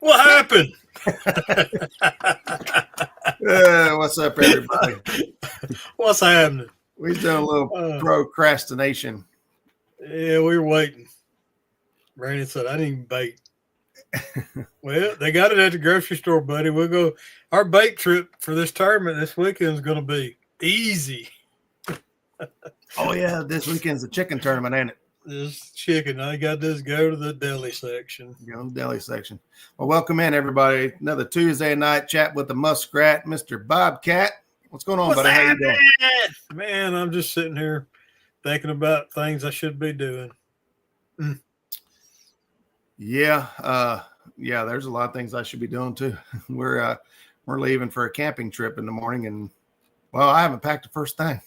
What happened? What's up, everybody? What's happening? We're doing a little procrastination. Yeah, we were waiting. Brandon said, I didn't bait. Well, they got it at the grocery store, buddy. We'll go. Our bait trip for this tournament this weekend is going to be easy. Oh, yeah. This weekend's the chicken tournament, ain't it? This chicken. I got this. Go to the deli section. Go in the deli section. Well, welcome in, everybody. Another Tuesday night chat with the Muskrat, Mr. Bobcat. What's going on, buddy? How you doing? Man, I'm just sitting here thinking about things I should be doing. Yeah. There's a lot of things I should be doing too. We're leaving for a camping trip in the morning, and well, I haven't packed the first thing.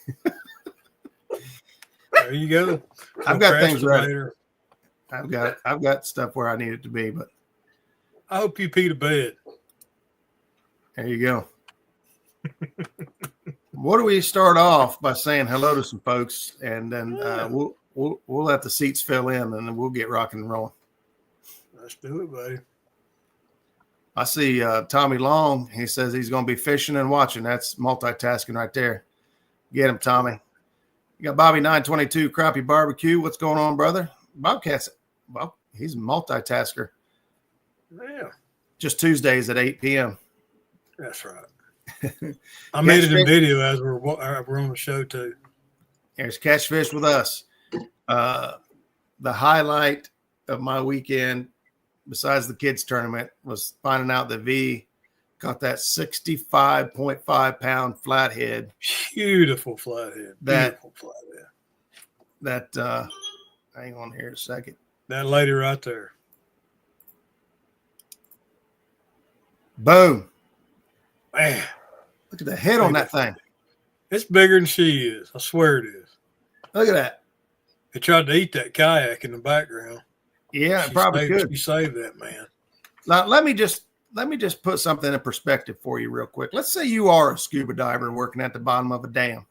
There you go. I've got things ready. I've got stuff where I need it to be, but I hope you pee to bed. There you go. What do we start off by saying hello to some folks, and then we'll let the seats fill in, and then we'll get rocking and rolling. Let's do it, buddy. I see Tommy Long. He says he's going to be fishing and watching. That's multitasking right there. Get him, Tommy. You got Bobby 922 Crappie Barbecue. What's going on, brother? Bobcat's, well, he's a multitasker. Yeah. Just Tuesdays at 8 p.m. That's right. I made it in video as we're on the show too. There's Catfish with us. The highlight of my weekend, besides the kids tournament, was finding out that V caught that 65.5 pound flathead. Beautiful flathead. Beautiful flathead. That hang on here a second. That lady right there. Boom. Man. Look at the head on that thing. It's bigger than she is. I swear it is. Look at that. They tried to eat that kayak in the background. Yeah, it probably could. She saved that, man. Now, let me just put something in perspective for you real quick. Let's say you are a scuba diver working at the bottom of a dam,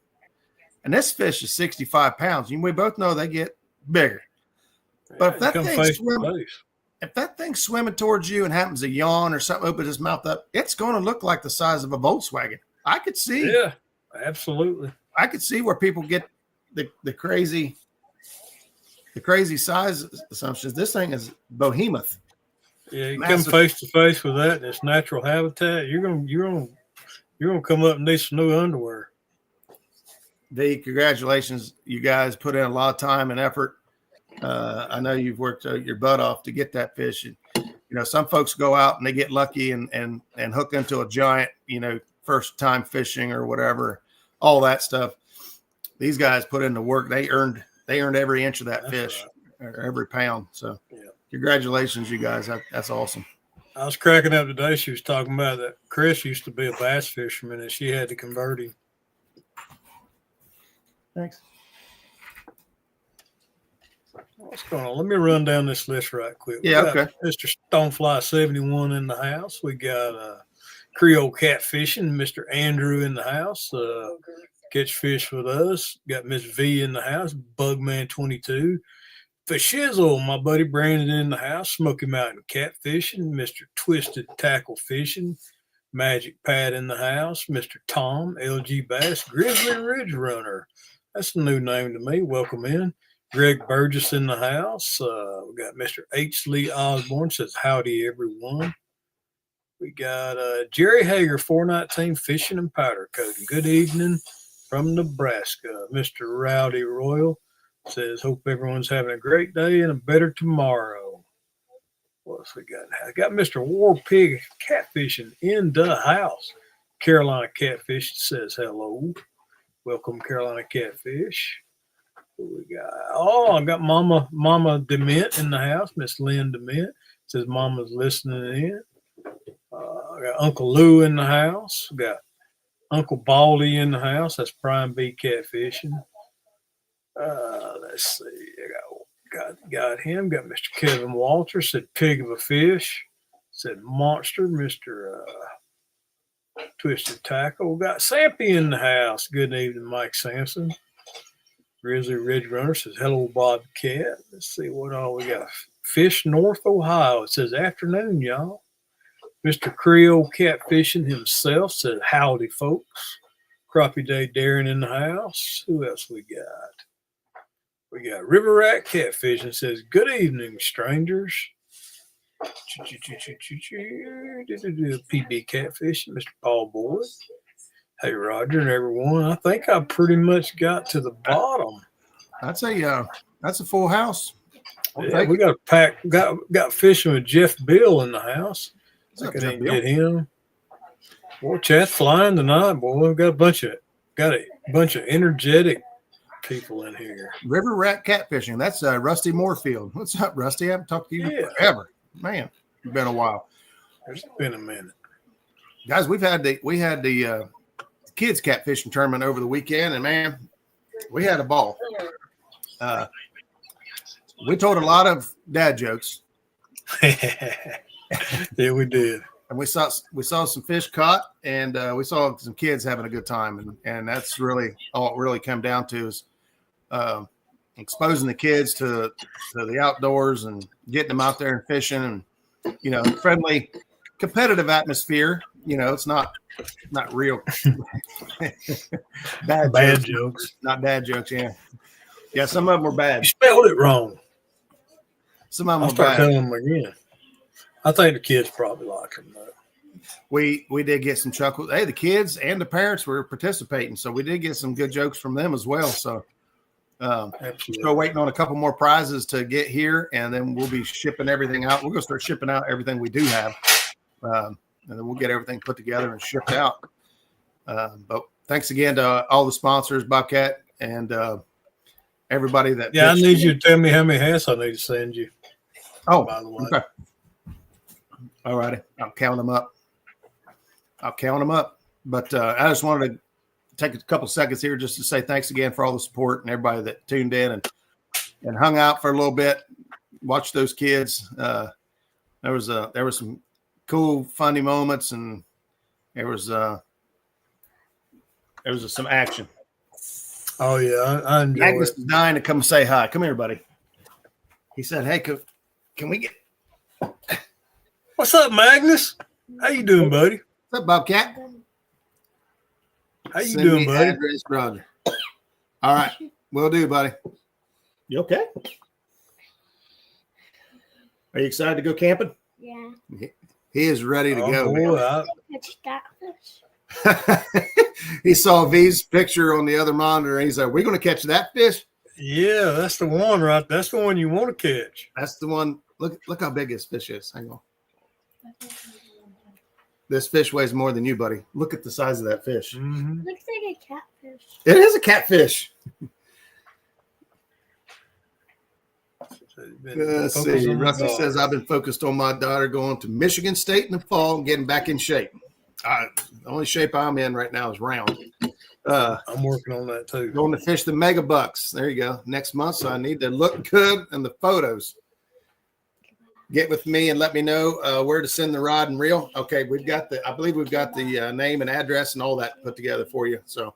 and this fish is 65 pounds. We both know they get bigger. But if that thing's swimming towards you and happens to yawn or something, open its mouth up, it's going to look like the size of a Volkswagen. I could see. Yeah, absolutely. I could see where people get the crazy size assumptions. This thing is behemoth. Yeah, you come face to face with that in its natural habitat, you're gonna come up and need some new underwear. Congratulations, you guys put in a lot of time and effort. I know you've worked your butt off to get that fish. And, some folks go out and they get lucky and hook into a giant, first time fishing or whatever, all that stuff. These guys put in the work. They earned every inch of that fish, right, or every pound. So yeah. Congratulations, you guys. That's awesome. I was cracking up today. She was talking about that Chris used to be a bass fisherman and she had to convert him. Thanks. What's going on? Let me run down this list right quick. Yeah, okay. Mr. Stonefly 71 in the house. We got Creole Catfishing, Mr. Andrew in the house. Catch fish with us. Got Miss V in the house. Bugman 22. Fishizzle, my buddy Brandon in the house. Smoky Mountain Catfishing. Mr. Twisted Tackle Fishing. Magic Pat in the house. Mr. Tom, LG Bass. Grizzly Ridge Runner. That's a new name to me. Welcome in. Greg Burgess in the house. We got Mr. H. Lee Osborne says, howdy, everyone. We got Jerry Hager, 419 Fishing and Powder Coating. Good evening from Nebraska. Mr. Rowdy Royal says, hope everyone's having a great day and a better tomorrow. What else we got? I got Mr. War Pig Catfishing in the house. Carolina Catfish says, hello. Welcome, Carolina Catfish. We got, I got Mama Dement in the house. Miss Lynn Dement says Mama's listening in. I got Uncle Lou in the house. We got Uncle Baldy in the house. That's Prime B Catfishing. Let's see. I got him. Got Mr. Kevin Walter. Said pig of a fish. Said monster. Mr. Twisted Tackle. We got Sampy in the house. Good evening, Mike Sampson. Grizzly Ridge Runner says, hello, Bobcat. Let's see what all we got. Fish North Ohio. It says, afternoon, y'all. Mr. Creole Catfishing himself said, howdy, folks. Crappie Day Darren in the house. Who else we got? We got River Rat Catfishing says, good evening, strangers. PB Catfishing, Mr. Paul Boyd. Hey, Roger and everyone. I think I pretty much got to the bottom. That's a full house. Yeah, we got a pack. Got fishing with Jeff Bill in the house. I can get him. Boy, chat's flying tonight, boy. We've got a bunch of energetic people in here. River Rat Catfishing. That's Rusty Moorfield. What's up, Rusty? I haven't talked to you forever. Man, it's been a while. It's been a minute. Guys, we had the kids catfishing tournament over the weekend, and man, we had a ball. We told a lot of dad jokes. Yeah, we did. And we saw some fish caught, and we saw some kids having a good time, and that's really all it really came down to is exposing the kids to the outdoors and getting them out there and fishing, and friendly, competitive atmosphere. It's not real bad jokes. Not dad jokes. Yeah. Some of them were bad. You spelled it wrong. Some of them I'll start telling them again. I think the kids probably like them though. We did get some chuckles. Hey, the kids and the parents were participating, so we did get some good jokes from them as well. So, still waiting on a couple more prizes to get here, and then we'll be shipping everything out. We're gonna start shipping out everything we do have, and then we'll get everything put together and shipped out. But thanks again to all the sponsors, Bobcat, and everybody that. Yeah, I need you to tell me how many hats I need to send you. Oh, by the way. Okay. All righty. I'll count them up. But I just wanted to take a couple seconds here just to say thanks again for all the support and everybody that tuned in and hung out for a little bit, watched those kids. There was some cool, funny moments, and there was some action. Oh yeah, I enjoy Magnus it. is dying to come say hi. Come here, buddy. He said, "Hey, can we get?" What's up, Magnus? How you doing, buddy? What's up, Bobcat? How you doing, buddy? Address, Roger. All right, will do, buddy. You okay? Are you excited to go camping? Yeah. He is ready to go. Boy, He saw V's picture on the other monitor, and he's like, "We're going to catch that fish." Yeah, that's the one, right? That's the one you want to catch. That's the one. Look how big this fish is. Hang on. This fish weighs more than you, buddy. Look at the size of that fish. Mm-hmm. Looks like a catfish. It is a catfish. Let's see. Rusty says, I've been focused on my daughter going to Michigan State in the fall and getting back in shape. The only shape I'm in right now is round. I'm working on that too. Going to fish the mega bucks. There you go. Next month, so I need to look good in the photos. Get with me and let me know where to send the rod and reel. Okay, I believe we've got the name and address and all that put together for you. So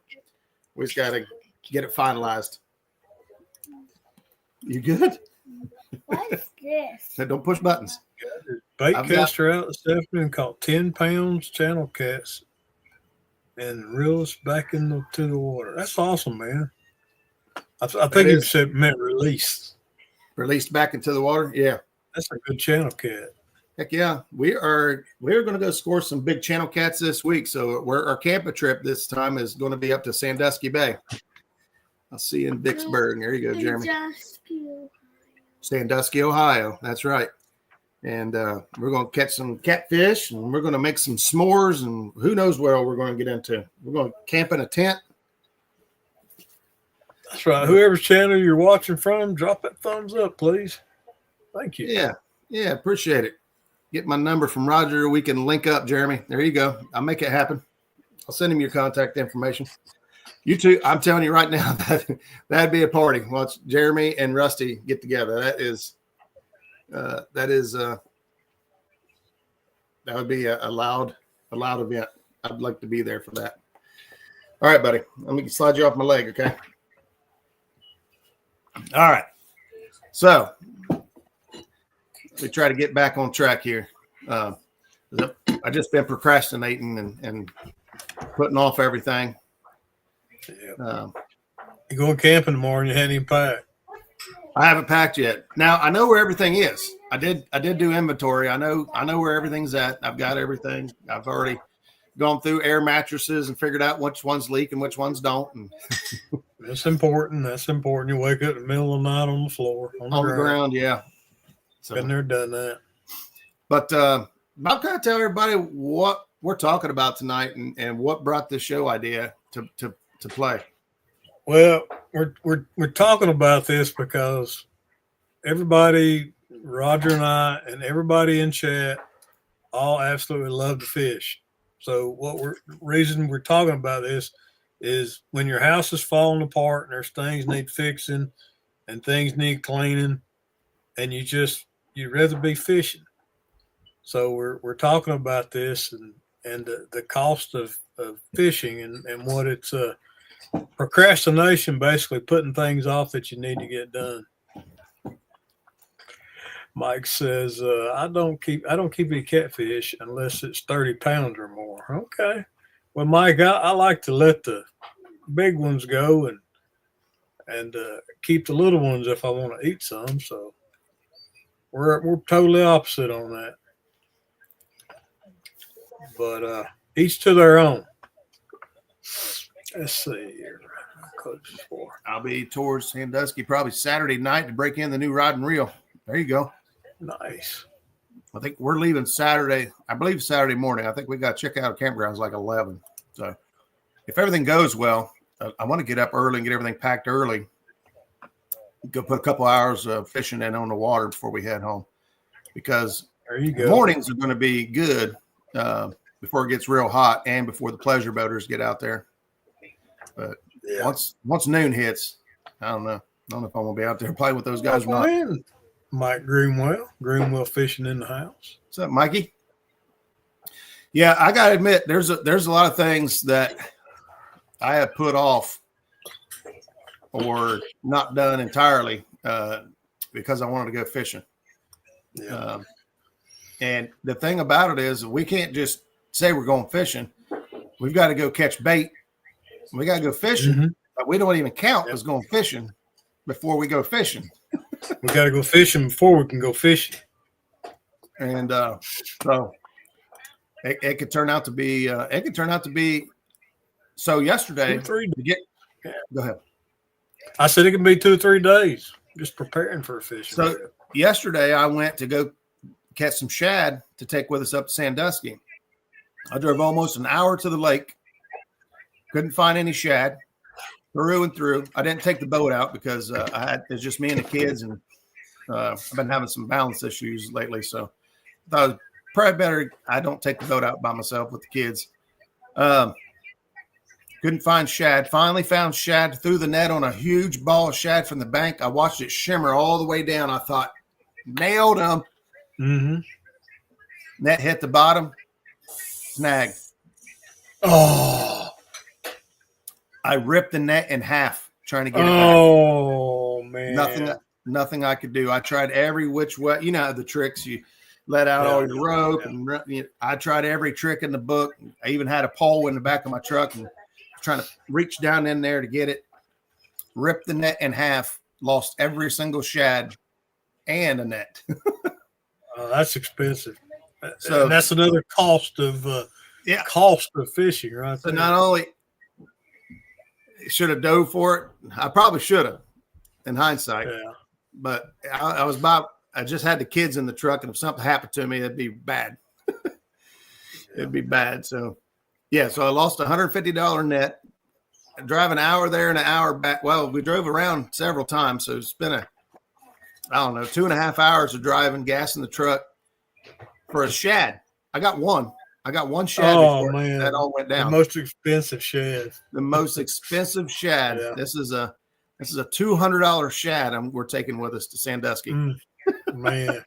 we just got to get it finalized. You good? What's this? Don't push buttons. Bait caster out this afternoon, caught 10 pounds channel cats and reel us back into the water. That's awesome, man. I think it said meant release. Released back into the water? Yeah. That's a good channel cat. Heck yeah. We're going to go score some big channel cats this week. So our camping trip this time is going to be up to Sandusky Bay. I'll see you in Vicksburg. There you go, Jeremy. Sandusky, Ohio. That's right. And we're going to catch some catfish, and we're going to make some s'mores, and who knows where we're going to get into. We're going to camp in a tent. That's right. Whoever's channel you're watching from, drop that thumbs up, please. Thank you. Yeah, appreciate it. Get my number from Roger. We can link up, Jeremy. There you go. I'll make it happen. I'll send him your contact information. You two, I'm telling you right now, that'd be a party. Watch Jeremy and Rusty get together. That would be a loud event. I'd like to be there for that. All right, buddy. Let me slide you off my leg, okay? All right. So we try to get back on track here. I just been procrastinating and putting off everything. Yeah. You going camping tomorrow and you hadn't even packed. I haven't packed yet. Now I know where everything is. I did do inventory. I know where everything's at. I've got everything. I've already gone through air mattresses and figured out which ones leak and which ones don't. And that's important. That's important. You wake up in the middle of the night on the floor. On the ground, yeah. So, been there, done that. But I'm going to tell everybody what we're talking about tonight and what brought this show idea to play. Well, we're talking about this because everybody, Roger and I, and everybody in chat, all absolutely love to fish. So reason we're talking about this is when your house is falling apart and there's things need fixing and things need cleaning, and you'd rather be fishing. So we're talking about this and the cost of fishing and what it's procrastination, basically putting things off that you need to get done. Mike says, I don't keep any catfish unless it's 30 pounds or more. Okay. Well, Mike, I like to let the big ones go and keep the little ones if I want to eat some. So we're totally opposite on that. But each to their own. Let's see here. I'll be towards Sandusky probably Saturday night to break in the new rod and reel. There you go. Nice. I think we're leaving Saturday. I believe Saturday morning. I think we got to check out campgrounds like 11. So if everything goes well, I want to get up early and get everything packed early. Go put a couple hours of fishing in on the water before we head home, because there you go. Mornings are going to be good before it gets real hot and before the pleasure boaters get out there. But yeah. Once noon hits, I don't know. I don't know if I'm going to be out there playing with those guys or not. Mike Greenwell fishing in the house. What's up, Mikey? Yeah, I got to admit, there's a lot of things that I have put off or not done entirely because I wanted to go fishing. Yeah. And the thing about it is we can't just say we're going fishing. We've got to go catch bait. We got to go fishing. Mm-hmm. But we don't even count as going fishing before we go fishing. We got to go fishing before we can go fishing. And so it could turn out to be so yesterday. 2 or 3 days. Go ahead. I said it can be 2 or 3 days just preparing for a fishing. So yesterday I went to go catch some shad to take with us up to Sandusky. I drove almost an hour to the lake. Couldn't find any shad. Through and through. I didn't take the boat out because it's just me and the kids, and I've been having some balance issues lately. So I thought it was probably better I don't take the boat out by myself with the kids. Couldn't find shad. Finally found shad, threw the net on a huge ball of shad from the bank. I watched it shimmer all the way down. I thought, nailed him. Mm-hmm. Net hit the bottom, snag. Oh. I ripped the net in half trying to get it back. Oh, man. Nothing I could do. I tried every which way. You know the tricks. You let out all your rope. And I tried every trick in the book. I even had a pole in the back of my truck and trying to reach down in there to get it. Ripped the net in half. Lost every single shad and a net. That's expensive. So and that's another cost of fishing, right? So not only should have dove for it, I probably should have in hindsight. Yeah. But I just had the kids in the truck, and if something happened to me, it'd be bad. It'd be bad. So yeah, so I lost $150 net. I drive an hour there and an hour back. Well, we drove around several times, so it's been 2.5 hours of driving, gas in the truck for a shad. I got one shad before that all went down. The most expensive shad. The most expensive shad. Yeah. This is a $200 shad we're taking with us to Sandusky. Man.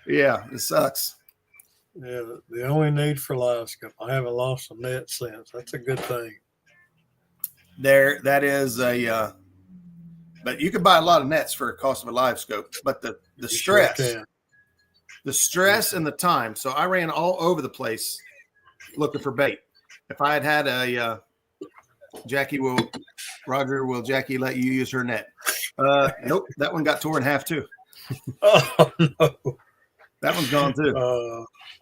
Yeah, it sucks. Yeah, the only need for live scope. I haven't lost a net since. That's a good thing. That is but you could buy a lot of nets for the cost of a live scope. But the stress the stress and the time. So I ran all over the place looking for bait. If I had a Roger, will Jackie let you use her net? Nope, that one got tore in half too. Oh no, That one's gone too.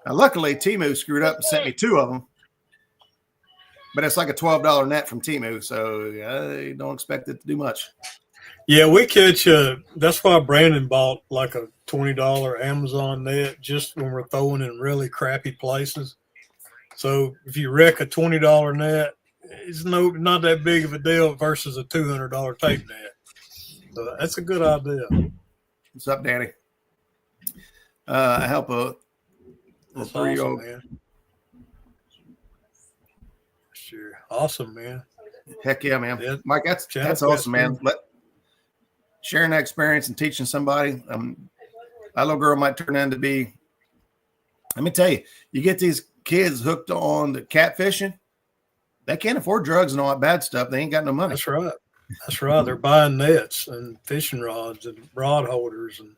Now, luckily, Temu screwed up and sent me 2 of them. But it's like a $12 net from Temu, so I don't expect it to do much. yeah, we catch. That's why Brandon bought like a $20 Amazon net just when we're throwing in really crappy places. So if you wreck a $20 net, it's not that big of a deal versus a $200 tape net. So that's a good idea. What's up, Danny? I help a That's 3-year-old. awesome, man. Sure, awesome, man. Heck yeah, man. Yeah. Mike, that's awesome, man. Sharing that experience and teaching somebody. That little girl might turn in to be. Let me tell you, you get these kids hooked on the catfishing. They can't afford drugs and all that bad stuff. They ain't got no money. That's right. That's right. They're buying nets and fishing rods and rod holders and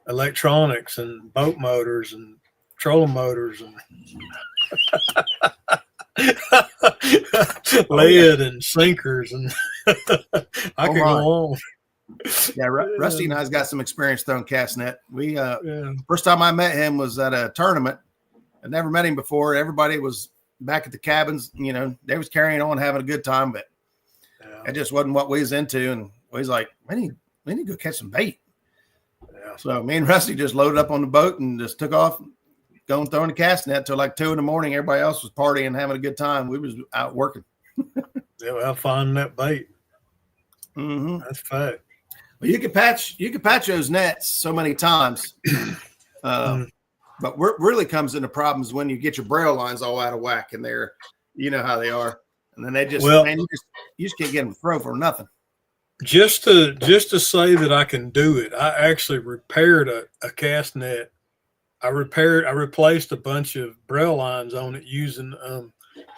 electronics and boat motors and trolling motors and lead and sinkers and I could go on. Yeah, Rusty and I's got some experience throwing cast net. We first time I met him was at a tournament. I never met him before. Everybody was back at the cabins. You know, they was carrying on, having a good time, but it just wasn't what we was into. And we was like, we need to go catch some bait. Yeah. So me and Rusty just loaded up on the boat and just took off, going throwing the cast net till like 2 a.m. Everybody else was partying, having a good time. We was out working. Yeah, well, finding that bait. Mm-hmm. That's a fact. Well, you can patch those nets so many times. But what really comes into problems when you get your braille lines all out of whack, and they're, you know how they are, and then they just, man, you just can't get them to throw for nothing. Just to say that I can do it, I actually repaired a cast net. I replaced a bunch of braille lines on it using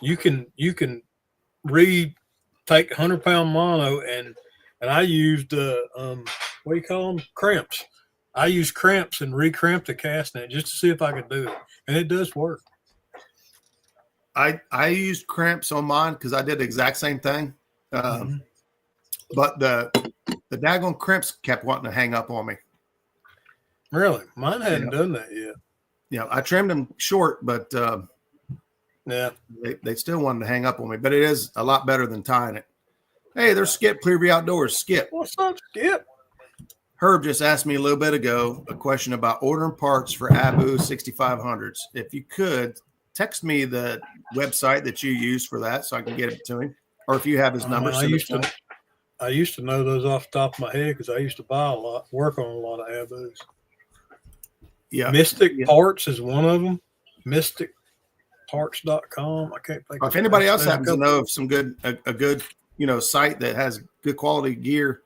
you can take 100-pound mono and I used what do you call them, crimps. I used crimps and recramped the cast net just to see if I could do it, and it does work. I used crimps on mine because I did the exact same thing, but the daggone crimps kept wanting to hang up on me. Really, mine hadn't done that yet. Yeah, I trimmed them short, but they still wanted to hang up on me. But it is a lot better than tying it. Hey, there's Skip, Clearview Outdoors. Skip, what's up, Skip? Herb just asked me a little bit ago a question about ordering parts for Abu 6500s. If you could, text me the website that you use for that so I can get it to him. Or if you have his number, I used to know those off the top of my head because I used to buy work on a lot of Abus. Yeah. Mystic Parts is one of them. MysticParts.com. I can't think. If anybody else happens to know of some good, a good, site that has good quality gear,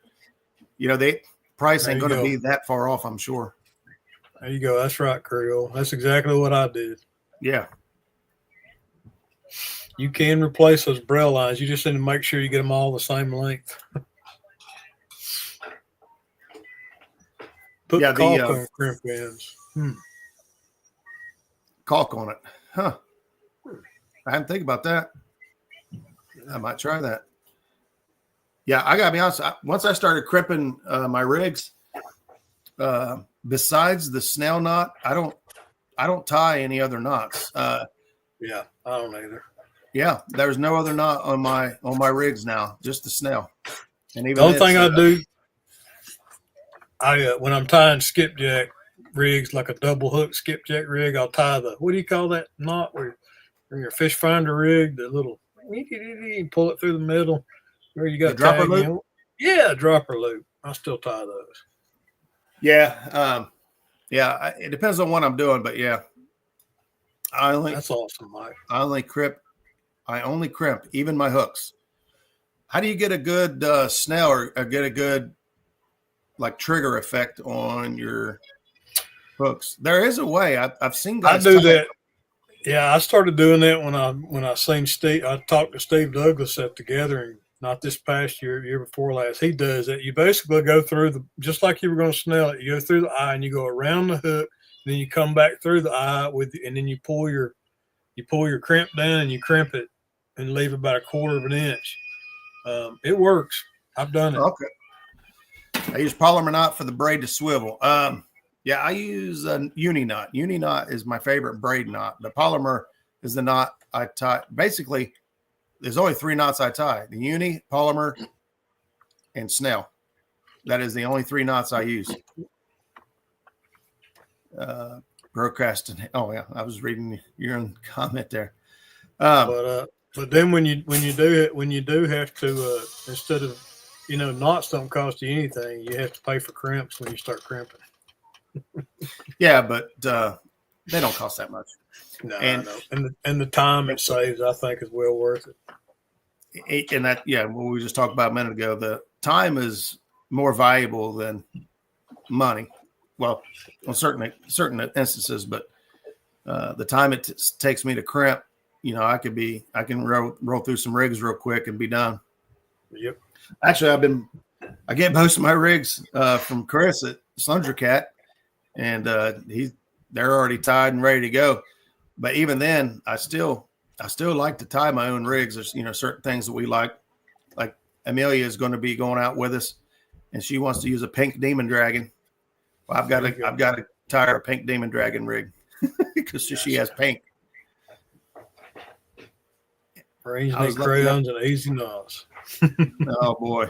they price ain't going to be that far off, I'm sure. There you go. That's right, Creole. That's exactly what I did. Yeah. You can replace those braille lines. You just need to make sure you get them all the same length. Put caulk on crimp ends. Caulk on it. Huh. I hadn't think about that. I might try that. Yeah, I gotta be honest. Once I started crimping my rigs, besides the snail knot, I don't tie any other knots. Yeah, I don't either. Yeah, there's no other knot on my rigs now, just the snail. And even the only thing I do, when I'm tying skipjack rigs, like a double hook skipjack rig, I'll tie what do you call that knot where your fish finder rig, the little you pull it through the middle. Where you got dropper loop? Yeah, dropper loop. I still tie those. Yeah. It depends on what I'm doing, but yeah. That's awesome, Mike. I only crimp even my hooks. How do you get a good snail or get a good like trigger effect on your hooks? There is a way. I've seen guys. I do that. Yeah, I started doing that when I seen Steve. I talked to Steve Douglas at Together, not this past year, year before last. He does that. You basically go through just like you were going to snell it. You go through the eye and you go around the hook, then you come back through the eye and then you pull your crimp down and you crimp it and leave about 1/4 of an inch. It works. I've done it. Okay. I use polymer knot for the braid to swivel. Yeah, I use a uni knot. Uni knot is my favorite braid knot. The polymer is the knot I tie. Basically, there's only 3 knots I tie: the uni, polymer, and snell. That is the only 3 knots I use. Procrastinate. Oh yeah, I was reading your comment there. But then when you do have to instead of knots don't cost you anything, you have to pay for crimps when you start crimping. Yeah, but they don't cost that much. No, and the time it saves, I think, is well worth it. And that, yeah, what we just talked about a minute ago, the time is more valuable than money. Well, on certain instances, but the time it takes me to crimp, I can roll through some rigs real quick and be done. Yep. Actually, I get most of my rigs from Chris at Slunger Cat, and they're already tied and ready to go. But even then, I still like to tie my own rigs. There's certain things that we like Amelia is going to be going out with us, and she wants to use a pink demon dragon. Well, I've got to tie her a pink demon dragon rig because she has pink. Range neck crayons and easy knots. Oh boy.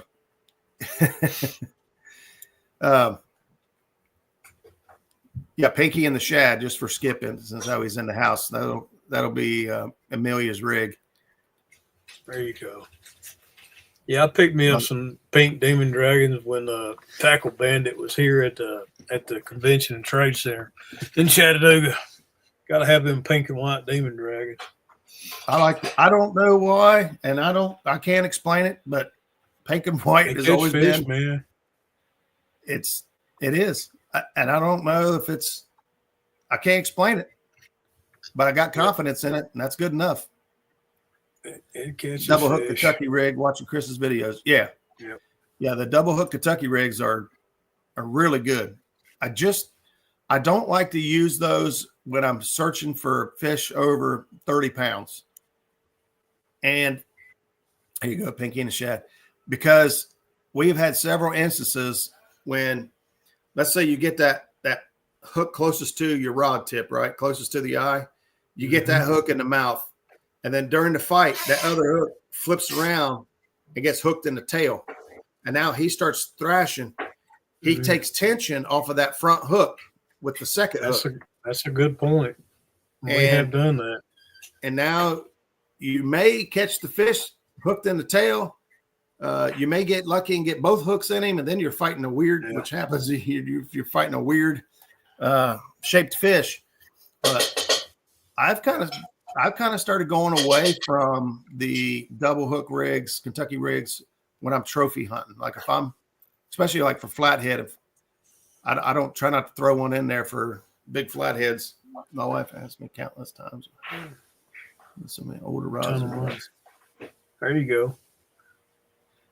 Yeah, Pinky and the Shad, just for skipping, since I was in the house. That'll be Amelia's rig. There you go. Yeah, I picked me up some pink demon dragons when Tackle Bandit was here at the Convention and Trade Center in Chattanooga. Got to have them pink and white demon dragons. I like it. I don't know why, and I can't explain it, but pink and white has always been, man. It is. And I don't know if I can't explain it, but I got confidence in it, and that's good enough. It catches double hook fish. Kentucky rig, watching Chris's videos. Yeah. Yep. Yeah, the double hook Kentucky rigs are really good. I don't like to use those when I'm searching for fish over 30 pounds. And here you go, Pinky and the Shad. Because we've had several instances when, let's say you get that hook closest to your rod tip, right? Closest to the eye. You get that hook in the mouth. And then during the fight, that other hook flips around and gets hooked in the tail. And now he starts thrashing. He takes tension off of that front hook with the second hook. That's a good point. We have done that. And now you may catch the fish hooked in the tail. You may get lucky and get both hooks in him, and then you're fighting a weird, which happens if you're fighting a weird shaped fish. But I've kind of started going away from the double hook rigs, Kentucky rigs, when I'm trophy hunting. Like if I'm, especially like for flathead, I don't try not to throw one in there for big flatheads. My wife asked me countless times. So many older rods and rods. There you go.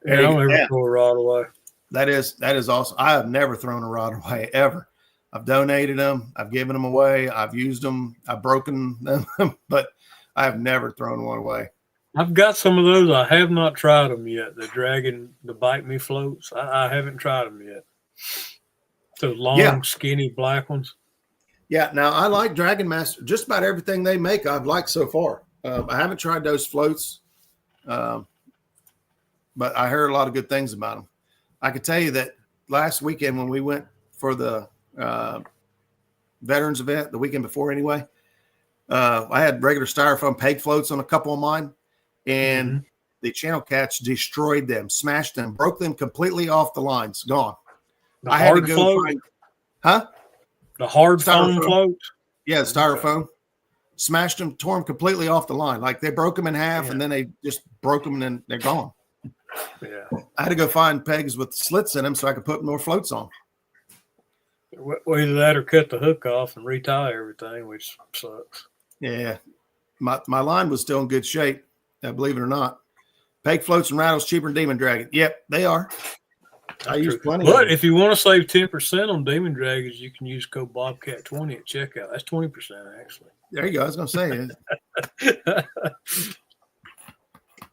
Yeah, I'll never throw a rod away. That is awesome. I have never thrown a rod away ever. I've donated them. I've given them away. I've used them. I've broken them, but I have never thrown one away. I've got some of those. I have not tried them yet. The Bite Me floats. I haven't tried them yet. Those long, skinny black ones. Yeah. Now I like Dragon Master. Just about everything they make, I've liked so far. I haven't tried those floats, but I heard a lot of good things about them. I could tell you that last weekend when we went for the veterans event, the weekend before anyway, I had regular styrofoam peg floats on a couple of mine, and the channel catch destroyed them, smashed them, broke them completely off the lines, gone. I had to go find, the hard foam float? Yeah, the styrofoam. Smashed them, tore them completely off the line. Like they broke them in half, and then they just broke them, and then they're gone. Yeah. I had to go find pegs with slits in them so I could put more floats on. Well, either that or cut the hook off and retie everything, which sucks. Yeah. My line was still in good shape, believe it or not. Peg floats and rattles cheaper than Demon Dragon. Yep, they are. I use plenty. But if you want to save 10% on Demon Dragons, you can use code Bobcat 20 at checkout. That's 20% actually. There you go. I was going to say.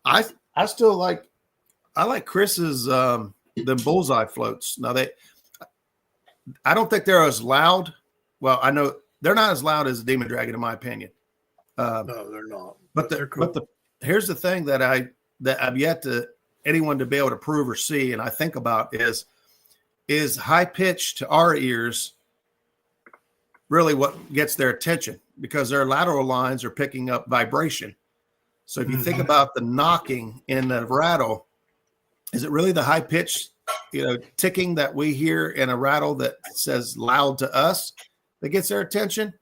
I still like. I like Chris's the bullseye floats. Now I don't think they're as loud. Well, I know they're not as loud as a Demon Dragon, in my opinion. No, they're not. But they're cool. Here's the thing that I've yet to anyone to be able to prove or see, and I think about is high pitch to our ears really what gets their attention, because their lateral lines are picking up vibration. So if you think about the knocking in the rattle, is it really the high pitch, ticking that we hear in a rattle that says loud to us that gets their attention?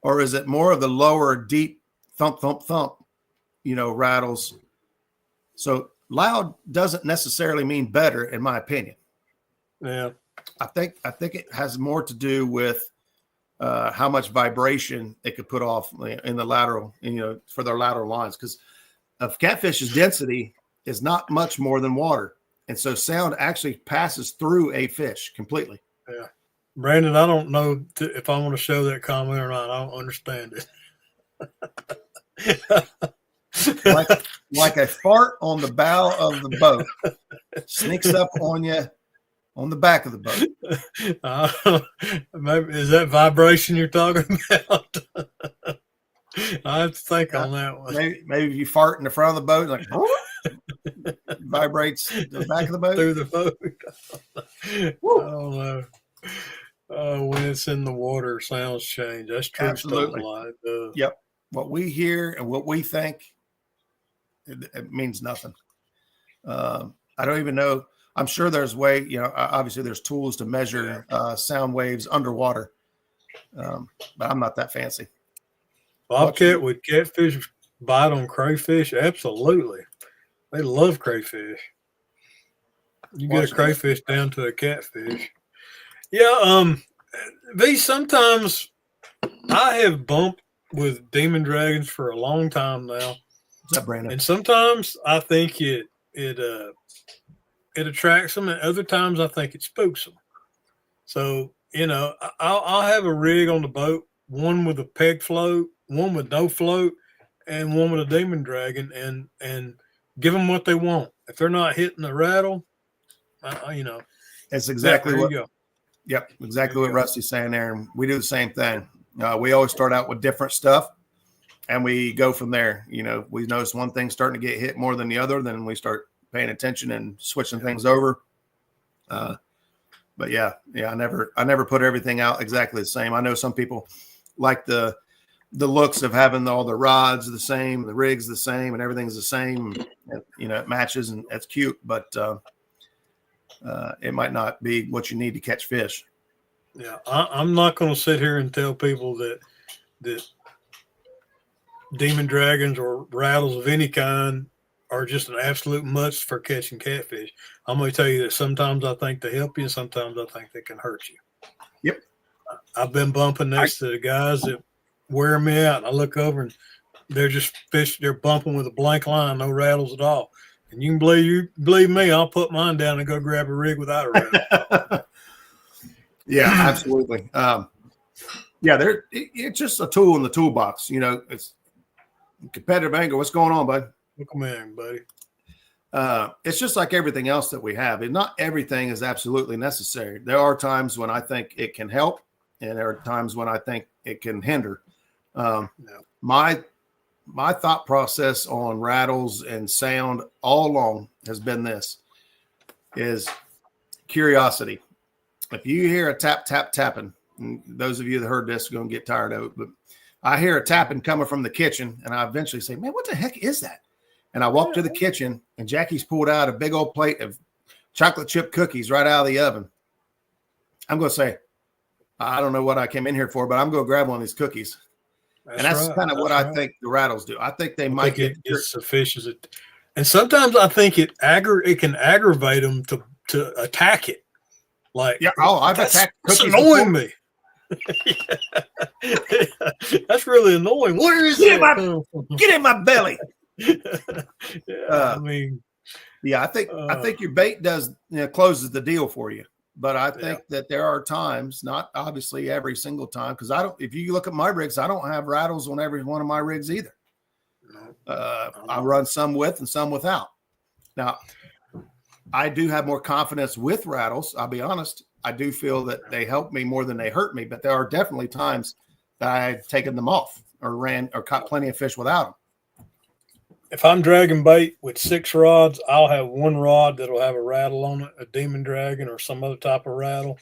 Or is it more of the lower, deep thump, thump, thump, rattles? So loud doesn't necessarily mean better, in my opinion. Yeah. I think it has more to do with how much vibration it could put off in the lateral, for their lateral lines. Because Catfish's density is not much more than water. And so sound actually passes through a fish completely. Yeah. Brandon, I don't know if I want to show that comment or not. I don't understand it. like a fart on the bow of the boat sneaks up on you on the back of the boat. Maybe, is that vibration you're talking about? I have to think on that one. Maybe if you fart in the front of the boat, like vibrates the back of the boat. Through the boat. I don't know. When it's in the water, sounds change. That's true. Absolutely. Yep. What we hear and what we think, it means nothing. I don't even know. I'm sure there's obviously there's tools to measure sound waves underwater, but I'm not that fancy. Bobcat, would catfish bite on crayfish? Absolutely. They love crayfish. You get a crayfish down to a catfish. Yeah, sometimes I have bumped with Demon Dragons for a long time now. What's up, Brandon? And sometimes I think it attracts them, and other times I think it spooks them. So, I'll have a rig on the boat, one with a peg float, one with no float, and one with a Demon Dragon, and give them what they want. If they're not hitting the rattle, It's exactly what. Yep, exactly what Rusty's saying there, and we do the same thing. We always start out with different stuff, and we go from there. We notice one thing starting to get hit more than the other, then we start paying attention and switching things over. But yeah, I never put everything out exactly the same. I know some people like the looks of having all the rods the same, the rigs the same, and everything's the same. And, it matches, and that's cute, but it might not be what you need to catch fish. Yeah, I'm not going to sit here and tell people that Demon Dragons or rattles of any kind are just an absolute must for catching catfish. I'm going to tell you that sometimes I think they help you, and sometimes I think they can hurt you. Yep. I've been bumping next to the guys that wear me out, and I look over and they're just fish. They're bumping with a blank line, no rattles at all. And you can believe me, I'll put mine down and go grab a rig without a rattle. Yeah, absolutely. It's just a tool in the toolbox. It's competitive angle. What's going on, bud? Come in, buddy. It's just like everything else that we have. And not everything is absolutely necessary. There are times when I think it can help, and there are times when I think it can hinder. My thought process on rattles and sound all along has been this: is curiosity. If you hear a tap, tap, tapping, and those of you that heard this are going to get tired of it, but I hear a tapping coming from the kitchen, and I eventually say, man, what the heck is that? And I walk to the kitchen, and Jackie's pulled out a big old plate of chocolate chip cookies right out of the oven. I'm going to say, I don't know what I came in here for, but I'm going to grab one of these cookies. That's kind of what I think the rattles do. I think they might get as fish as it, and sometimes I think it can aggravate them to attack it. Like, I've attacked cookies. That's annoying me. That's really annoying. Where is Get in my belly. Yeah, I mean, yeah, I think your bait does closes the deal for you. But I think that there are times, not obviously every single time, because I don't. If you look at my rigs, I don't have rattles on every one of my rigs either. I run some with and some without. Now, I do have more confidence with rattles. I'll be honest. I do feel that they help me more than they hurt me, but there are definitely times that I've taken them off or ran or caught plenty of fish without them. If I'm dragging bait with 6 rods, I'll have 1 rod that'll have a rattle on it, a demon dragon or some other type of rattle.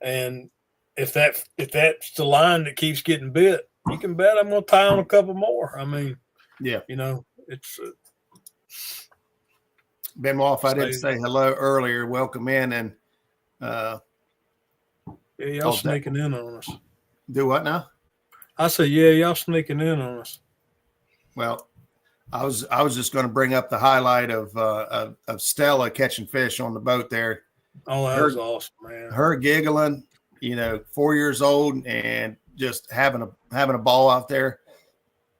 And if that's the line that keeps getting bit, you can bet I'm gonna tie on a couple more. I mean, yeah, it's Benoit. If I didn't say hello earlier, welcome in and y'all sneaking in on us. Do what now? I say, yeah, y'all sneaking in on us. Well, I was just going to bring up the highlight of Stella catching fish on the boat there. Oh, that was awesome, man. Her giggling, 4 years old and just having a ball out there.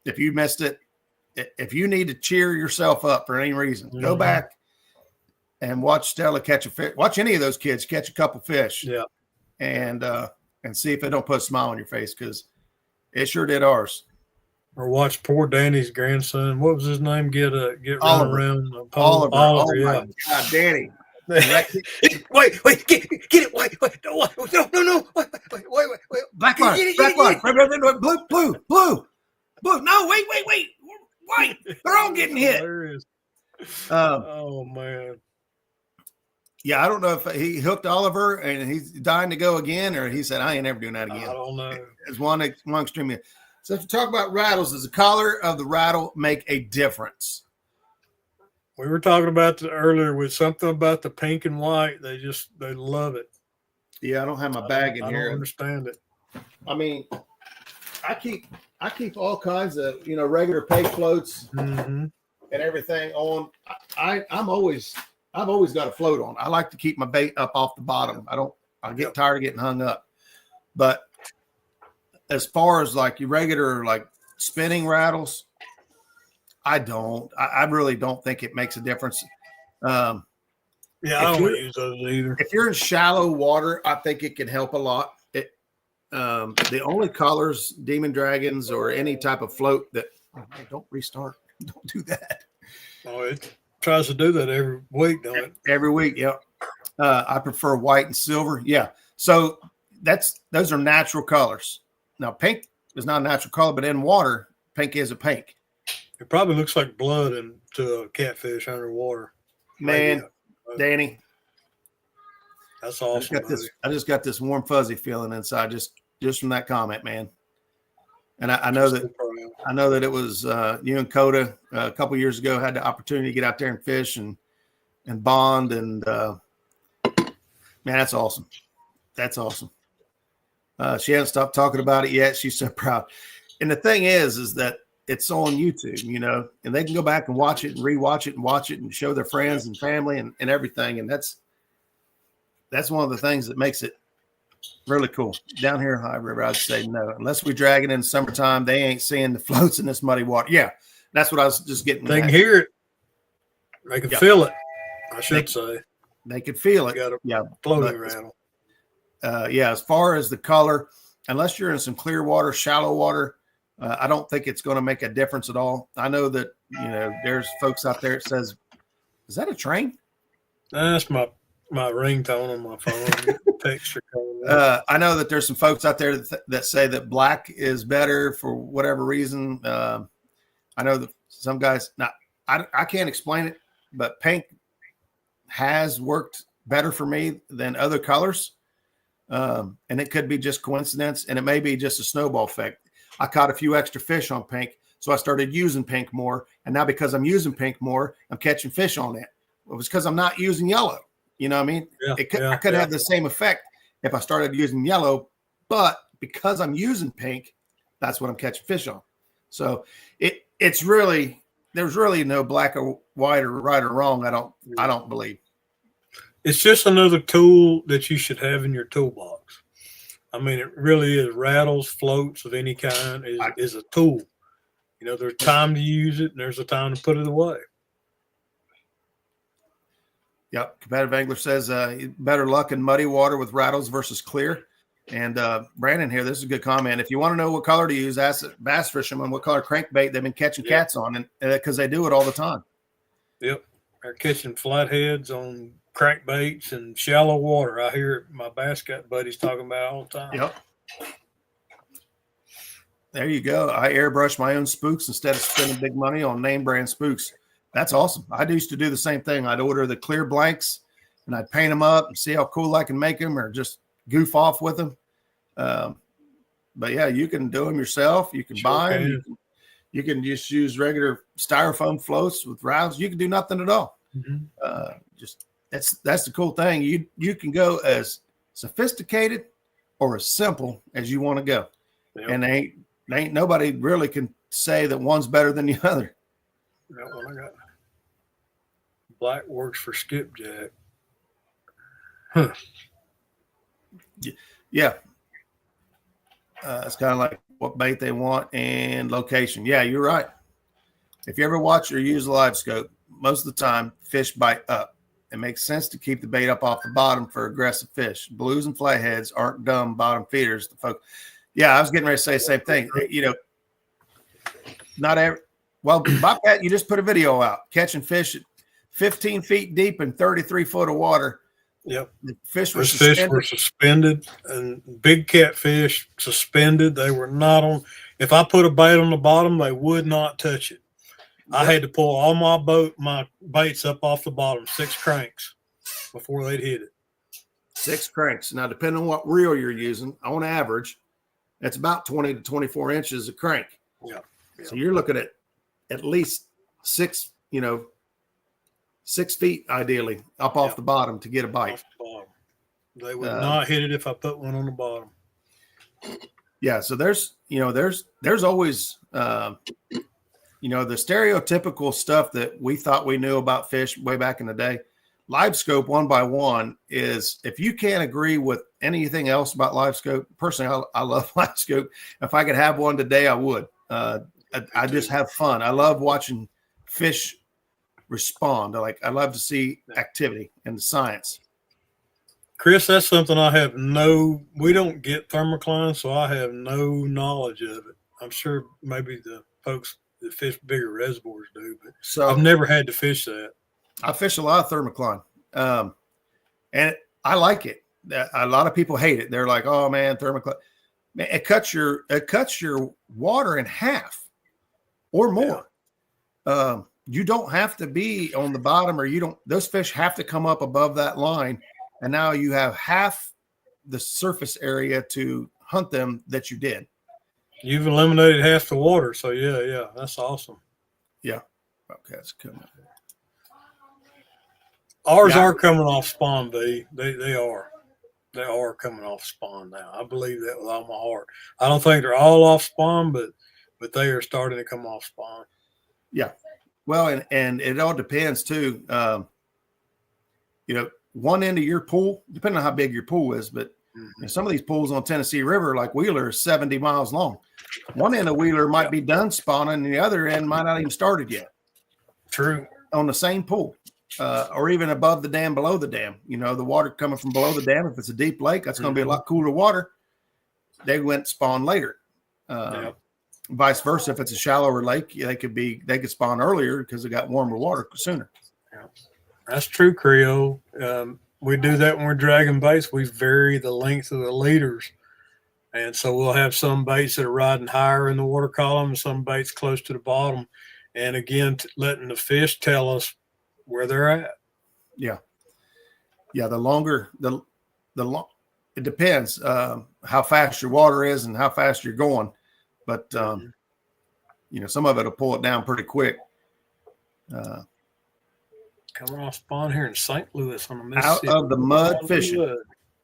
If you missed it, if you need to cheer yourself up for any reason, go back and watch Stella catch a fish. Watch any of those kids catch a couple fish. Yeah. And see if it don't put a smile on your face, because it sure did ours. Or watch poor Danny's grandson. What was his name? Get run around the pole. Oliver. Yeah. My God, Danny. wait, get it. Wait, no. Wait. Black line. Blue. No, wait. They're all getting hit. Oh man. Yeah, I don't know if he hooked Oliver and he's dying to go again, or he said, I ain't never doing that again. I don't know. It's one extreme. So if you talk about rattles, does the color of the rattle make a difference? We were talking about earlier with something about the pink and white. They love it. Yeah, I don't have my bag in here. I don't understand it. I mean, I keep all kinds of regular peg floats and everything on. I've always got a float on. I like to keep my bait up off the bottom. I get tired of getting hung up. But as far as like your regular like spinning rattles, I really don't think it makes a difference. I don't use those either. If you're in shallow water, I think it can help a lot. The only colors, demon dragons or any type of float that don't restart. Don't do that. Oh, it tries to do that every week, don't it? Every week, yeah. I prefer white and silver. Yeah. So those are natural colors. Now, pink is not a natural color, but in water, pink is a pink. It probably looks like blood to a catfish underwater. Man, Danny, that's awesome. I just got this warm fuzzy feeling inside just from that comment, man. And I know that it was you and Coda a couple years ago had the opportunity to get out there and fish and bond, and man, that's awesome. That's awesome. She hasn't stopped talking about it yet. She's so proud. And the thing is that it's on YouTube, and they can go back and watch it and rewatch it and watch it and show their friends and family and everything. And that's one of the things that makes it really cool. Down here in High River, I'd say no. Unless we drag it in the summertime, they ain't seeing the floats in this muddy water. Yeah, that's what I was just getting. They can hear it. They can feel it, I should say. They could feel it. Floating rattle. As far as the color, unless you're in some clear water, shallow water, I don't think it's going to make a difference at all. I know that, there's folks out there that says, is that a train? That's my ringtone on my phone. Texture I know that there's some folks out there that say that black is better for whatever reason. I know that some guys, now I can't explain it, but pink has worked better for me than other colors. And it could be just coincidence, and it may be just a snowball effect. I caught a few extra fish on pink, so I started using pink more. And now because I'm using pink more, I'm catching fish on it. It was because I'm not using yellow. You know what I mean? I could have the same effect if I started using yellow, but because I'm using pink, that's what I'm catching fish on. So there's really no black or white or right or wrong. I don't believe. It's just another tool that you should have in your toolbox. I mean, it really is. Rattles, floats of any kind is a tool. there's time to use it and there's a time to put it away. Yep. Competitive Angler says better luck in muddy water with rattles versus clear. And Brandon here, this is a good comment. If you want to know what color to use, ask bass fishermen what color crankbait they've been catching cats on, and because they do it all the time. Yep. They're catching flatheads on crankbaits and shallow water. I hear my bass cat buddies talking about it all the time. Yep. There you go. I airbrush my own spooks instead of spending big money on name brand spooks. That's awesome. I used to do the same thing. I'd order the clear blanks and I'd paint them up and see how cool I can make them, or just goof off with them. But yeah, you can do them yourself. You can buy them. You can just use regular styrofoam floats with rounds. You can do nothing at all. Mm-hmm. Just that's the cool thing. You can go as sophisticated or as simple as you want to go. Yep. And ain't nobody really can say that one's better than the other. That one I got. Black works for skipjack. Huh. Yeah. It's kind of like what bait they want and location. Yeah, you're right. If you ever watch or use a live scope, most of the time fish bite up. It makes sense to keep the bait up off the bottom for aggressive fish. Blues and flatheads aren't dumb bottom feeders. The folk. Yeah, I was getting ready to say the same thing. Not every. Well, Bobcat, you just put a video out catching fish at 15 feet deep in 33 foot of water. Yep. The fish were suspended, and big catfish suspended. They were not on. If I put a bait on the bottom, they would not touch it. Yep. I had to pull all my baits up off the bottom, 6 cranks, before they'd hit it. 6 cranks. Now, depending on what reel you're using, on average, that's about 20 to 24 inches of crank. Yeah. So you're looking at least 6, 6 feet ideally up off the bottom to get a bite. They would not hit it if I put one on the bottom. Yeah. So there's always, the stereotypical stuff that we thought we knew about fish way back in the day. Live scope 1x1 is, if you can't agree with anything else about live scope, personally, I love live scope. If I could have one today, I would. I just have fun. I love watching fish respond. I love to see activity and the science. Chris, that's something we don't get thermocline, so I have no knowledge of it. I'm sure maybe the folks that fish bigger reservoirs do, but so I've never had to fish that. I fish a lot of thermocline, and I like it. A lot of people hate it. They're like, "Oh man, thermocline." Man, it cuts your water in half or more. Yeah. You don't have to be on the bottom, or those fish have to come up above that line. And now you have half the surface area to hunt them that you did. You've eliminated half the water. So yeah, that's awesome. Yeah. Okay. That's coming. Ours are coming off spawn, B. They are. They are coming off spawn now. I believe that with all my heart. I don't think they're all off spawn, but they are starting to come off spawn. Yeah. Well, and it all depends too. One end of your pool, depending on how big your pool is, but some of these pools on Tennessee River, like Wheeler, is 70 miles long. One end of Wheeler might be done spawning, and the other end might not even started yet. True. On the same pool. Or even above the dam, below the dam. The water coming from below the dam, if it's a deep lake, that's going to be a lot cooler water. They went spawn later. Vice versa, if it's a shallower lake, they could spawn earlier because they got warmer water sooner. Yeah. That's true, Creole. We do that when we're dragging baits. We vary the length of the leaders. And so we'll have some baits that are riding higher in the water column and some baits close to the bottom. And again, letting the fish tell us where they're at. Yeah. Yeah. The longer, it depends how fast your water is and how fast you're going. But, some of it will pull it down pretty quick. Coming off spawn here in St. Louis on the Mississippi. Out of the mud fishing.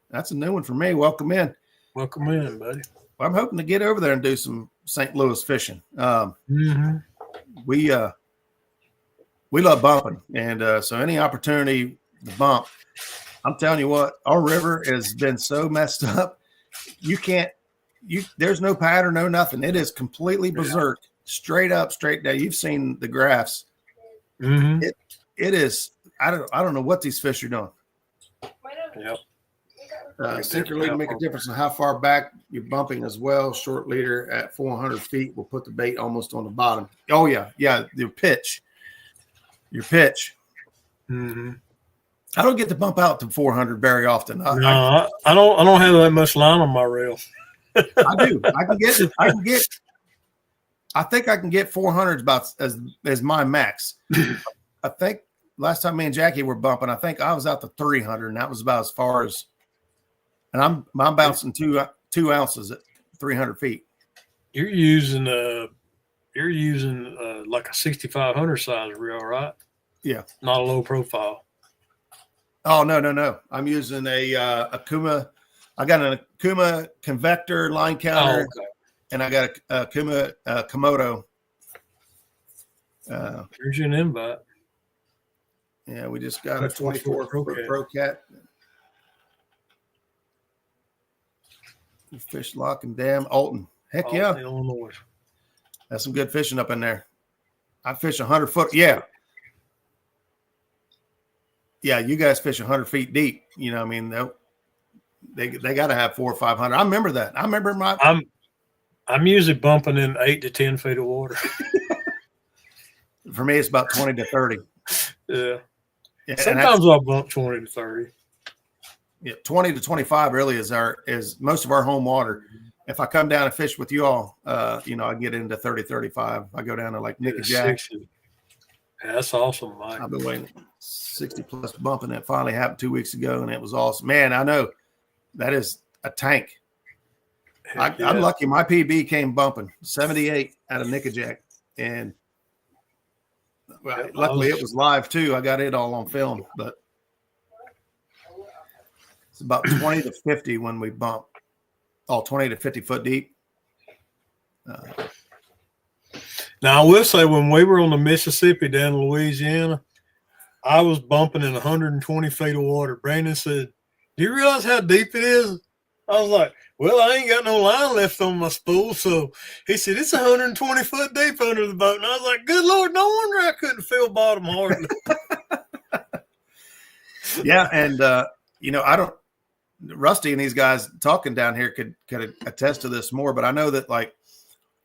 That's a new one for me. Welcome in. Welcome in, buddy. Well, I'm hoping to get over there and do some St. Louis fishing. We love bumping, and so any opportunity to bump, I'm telling you what, our river has been so messed up. There's no pattern, no nothing. It is completely berserk, straight up, straight down. You've seen the graphs. Mm-hmm. It is. I don't know what these fish are doing. Yep. Sinker lead make a difference in how far back you're bumping as well. Short leader at 400 feet will put the bait almost on the bottom. Oh yeah. Your pitch. Mm-hmm. I don't get to bump out to 400 very often. No, I don't have that much line on my reel. I do. I think I can get 400s about as my max. I think last time me and Jackie were bumping, I think I was out to 300, and that was about as far as. And I'm bouncing 2 ounces at 300 feet. You're using like a 6500 size reel, right? Yeah. Not a low profile. Oh no. I'm using a Kuma. I got an Kuma convector line counter, and I got a Kuma Komodo. Here's your invite. Yeah, we just got a 24 Pro Cat. Fish Lock and Dam, Alton. Heck yeah. Illinois. That's some good fishing up in there. I fish 100 foot. Yeah. Yeah, you guys fish 100 feet deep. You know, I mean, they got to have 400 or 500. I remember that. I remember I'm usually bumping in 8 to 10 feet of water. For me, it's about 20 to 30. Yeah. Sometimes I'll bump 20 to 30. Yeah, 20 to 25 really is most of our home water. If I come down and fish with you all, I get into 30, 35. I go down to like Nickajack. Yeah, that's awesome, Mike. I've been waiting 60 plus bumping. That finally happened 2 weeks ago, and it was awesome. Man, I know that is a tank. I'm lucky. My PB came bumping 78 out of Nickajack, and luckily it was live too. I got it all on film, but it's about 20 to 50 when we bump. 20 to 50 foot deep. Now, I will say when we were on the Mississippi down in Louisiana, I was bumping in 120 feet of water. Brandon said, "Do you realize how deep it is?" I was like, "Well, I ain't got no line left on my spool." So he said, "It's 120 foot deep under the boat." And I was like, "Good Lord, no wonder I couldn't feel bottom hardly." Yeah, and I don't. Rusty and these guys talking down here could attest to this more, but I know that like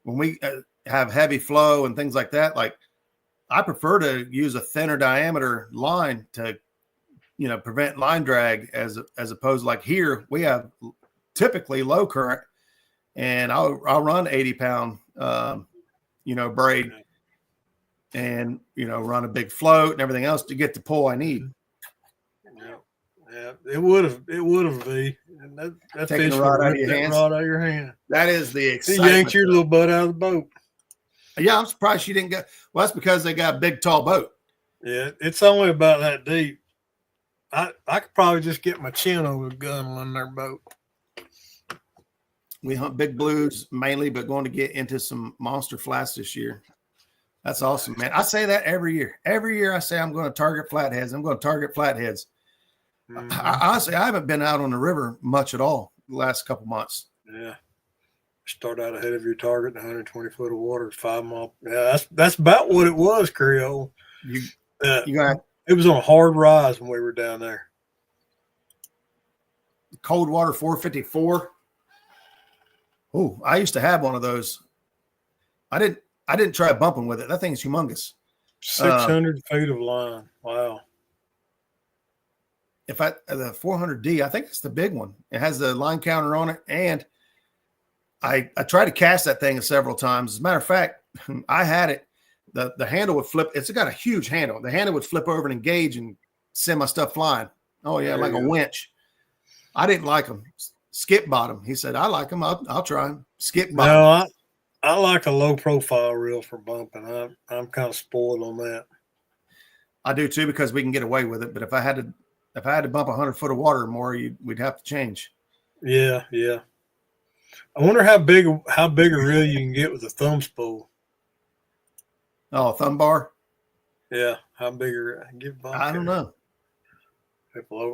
when we have heavy flow and things like that, like I prefer to use a thinner diameter line to, prevent line drag as opposed to like here we have typically low current, and I'll run 80-pound, braid, and run a big float and everything else to get the pull I need. Yeah, it would have be. That taking fish the rod would out of rip your that hands. rod out of your hand. That is the He excitement. yanked your little butt out of the boat. Yeah, I'm surprised she didn't get. Well, that's because they got a big, tall boat. Yeah, it's only about that deep. I could probably just get my chin over the gun on their boat. We hunt big blues mainly, but going to get into some monster flats this year. That's awesome, man. I say that every year. Every year I say I'm going to target flatheads. Mm-hmm. Honestly, I haven't been out on the river much at all the last couple months. Yeah. Start out ahead of your target, 120 foot of water, 5 mile. Yeah, that's about what it was, Creole. It was on a hard rise when we were down there. Cold water 454. Oh, I used to have one of those. I didn't try bumping with it. That thing's humongous. 600 feet of line. Wow. The 400D, I think it's the big one. It has the line counter on it, and I tried to cast that thing several times. As a matter of fact, I had it. The handle would flip. It's got a huge handle. The handle would flip over and engage and send my stuff flying. Oh yeah, like a winch. I didn't like them. Skip bottom. He said, "I like them. I'll try them." Skip bottom. No, I like a low profile reel for bumping. I'm kind of spoiled on that. I do too, because we can get away with it. But if I had to bump 100 foot of water or more, we'd have to change. Yeah. I wonder how big a reel you can get with a thumb spool. Oh, thumb bar? Yeah, how big I don't know.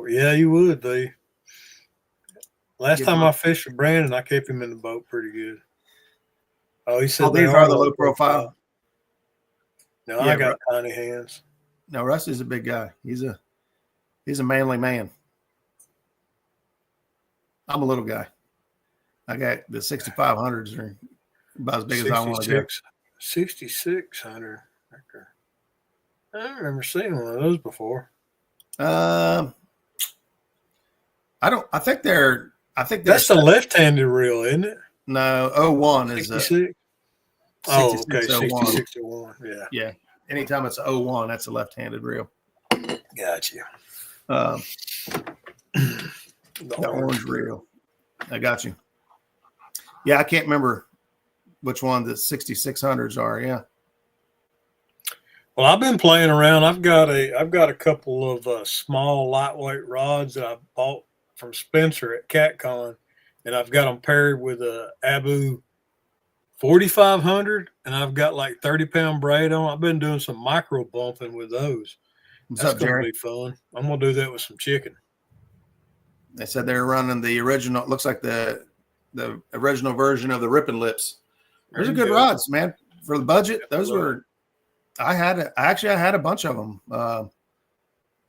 Yeah, you would be. Last time I fished with Brandon, I kept him in the boat pretty good. Oh, he said Oh, these are the low profile. No, Yeah, I got tiny hands. No, Rusty's a big guy. He's a manly man. I'm a little guy. I got the 6500s are about as big as I want to go. 6600. Okay. I don't remember seeing one of those before. I think they're That's the left-handed reel, isn't it? No, 01 is a 66. Oh, okay, 6601. 6601. Yeah. Yeah. Anytime it's 01, that's a left-handed reel. Gotcha. The orange reel. I got you. Yeah, I can't remember which one the 6600s are. Yeah. Well, I've been playing around. I've got a couple of small lightweight rods that I bought from Spencer at CatCon, and I've got them paired with a Abu 4500, and I've got like 30-pound braid on. I've been doing some micro bumping with those. That's going to be fun. I'm going to do that with some chicken. They said they're running the original. It looks like the original version of the Ripping Lips. Those are good rods, man. For the budget, those were. I had a bunch of them. I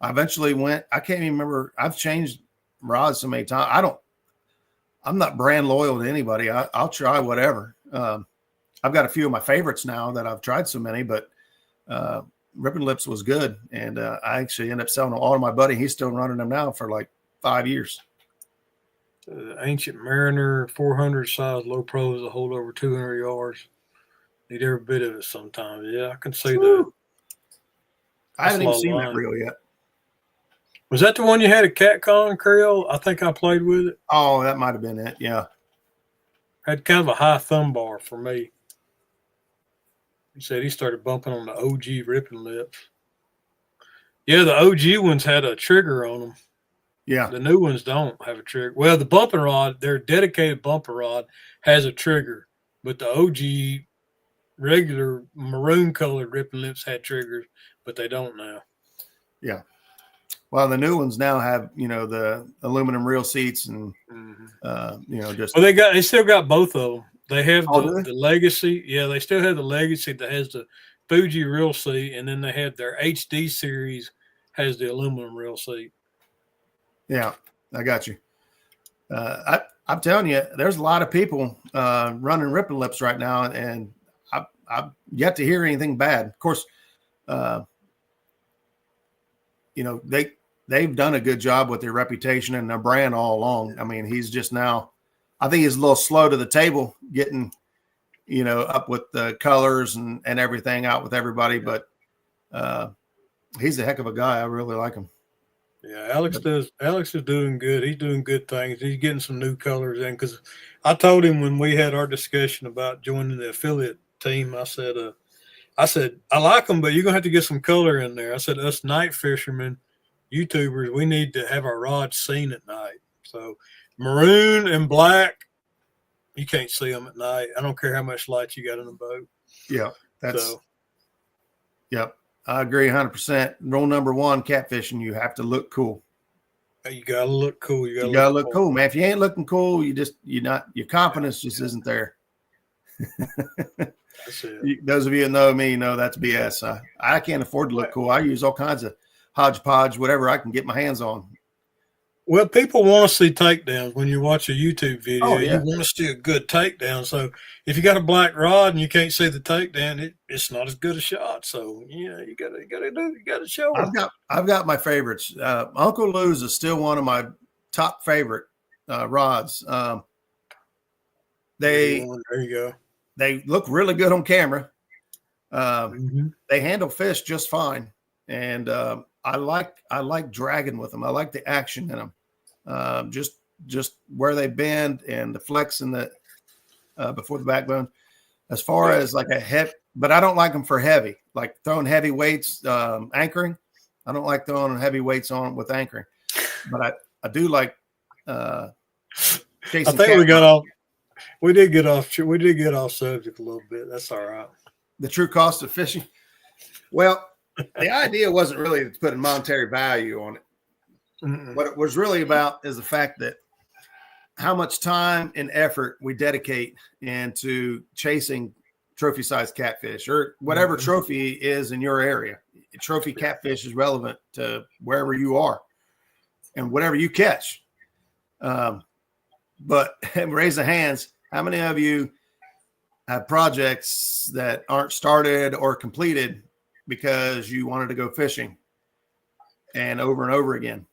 eventually went. I can't even remember. I've changed rods so many times. I'm not brand loyal to anybody. I'll try whatever. I've got a few of my favorites now that I've tried so many, but Ripping Lips was good, and I actually ended up selling them all to my buddy. He's still running them now for like 5 years. Ancient Mariner 400 size low pros that hold over 200 yards. Need every bit of it sometimes. Yeah, I can see that. I haven't even seen that reel yet. Was that the one you had at CatCon, Creole? I think I played with it. Oh, that might have been it. Yeah. Had kind of a high thumb bar for me. He said he started bumping on the OG Ripping Lips. Yeah, the OG ones had a trigger on them. Yeah. The new ones don't have a trigger. Well, the bumping rod, their dedicated bumper rod has a trigger, but the OG regular maroon colored Ripping Lips had triggers, but they don't now. Yeah. Well, the new ones now have, the aluminum reel seats and, just. Well, they still got both of them. They have the Legacy. Yeah, they still have the Legacy that has the Fuji reel seat, and then they have their HD series has the aluminum reel seat. Yeah, I got you. I'm telling you, there's a lot of people running Ripping Lips right now, and I've yet to hear anything bad. Of course, they've done a good job with their reputation and their brand all along. I mean, he's just now, I think he's a little slow to the table getting, up with the colors and everything out with everybody, but he's a heck of a guy. I really like him. Yeah, Alex is doing good. He's doing good things. He's getting some new colors in, because I told him when we had our discussion about joining the affiliate team, I said, I like them, but you're going to have to get some color in there. I said, us night fishermen, YouTubers, we need to have our rods seen at night. So maroon and black, you can't see them at night. I don't care how much light you got in the boat. Yeah, Yep. I agree 100%. Rule number 1, catfishing, you have to look cool. You gotta look cool. You gotta look cool, man. If you ain't looking cool, your confidence just isn't there. That's it. Those of you that know me know that's BS. I can't afford to look cool. I use all kinds of hodgepodge, whatever I can get my hands on. Well, people want to see takedowns when you watch a YouTube video. Oh, yeah. You want to see a good takedown. So if you got a black rod and you can't see the takedown, it's not as good a shot. So you gotta show them. I've got my favorites. Uncle Lou's is still one of my top favorite rods. There you go. They look really good on camera. They handle fish just fine, and I like dragging with them. I like the action in them. Just where they bend and the flex in the before the backbone. As far as like a heavy, but I don't like them for heavy, like throwing heavy weights, anchoring. I don't like throwing heavy weights on with anchoring, but I do like chasing. I think we did get off subject a little bit. That's all right. The true cost of fishing. Well, the idea wasn't really to put a monetary value on it. What it was really about is the fact that how much time and effort we dedicate into chasing trophy-sized catfish or whatever trophy is in your area. Trophy catfish is relevant to wherever you are and whatever you catch. But raise the hands. How many of you have projects that aren't started or completed because you wanted to go fishing and over again?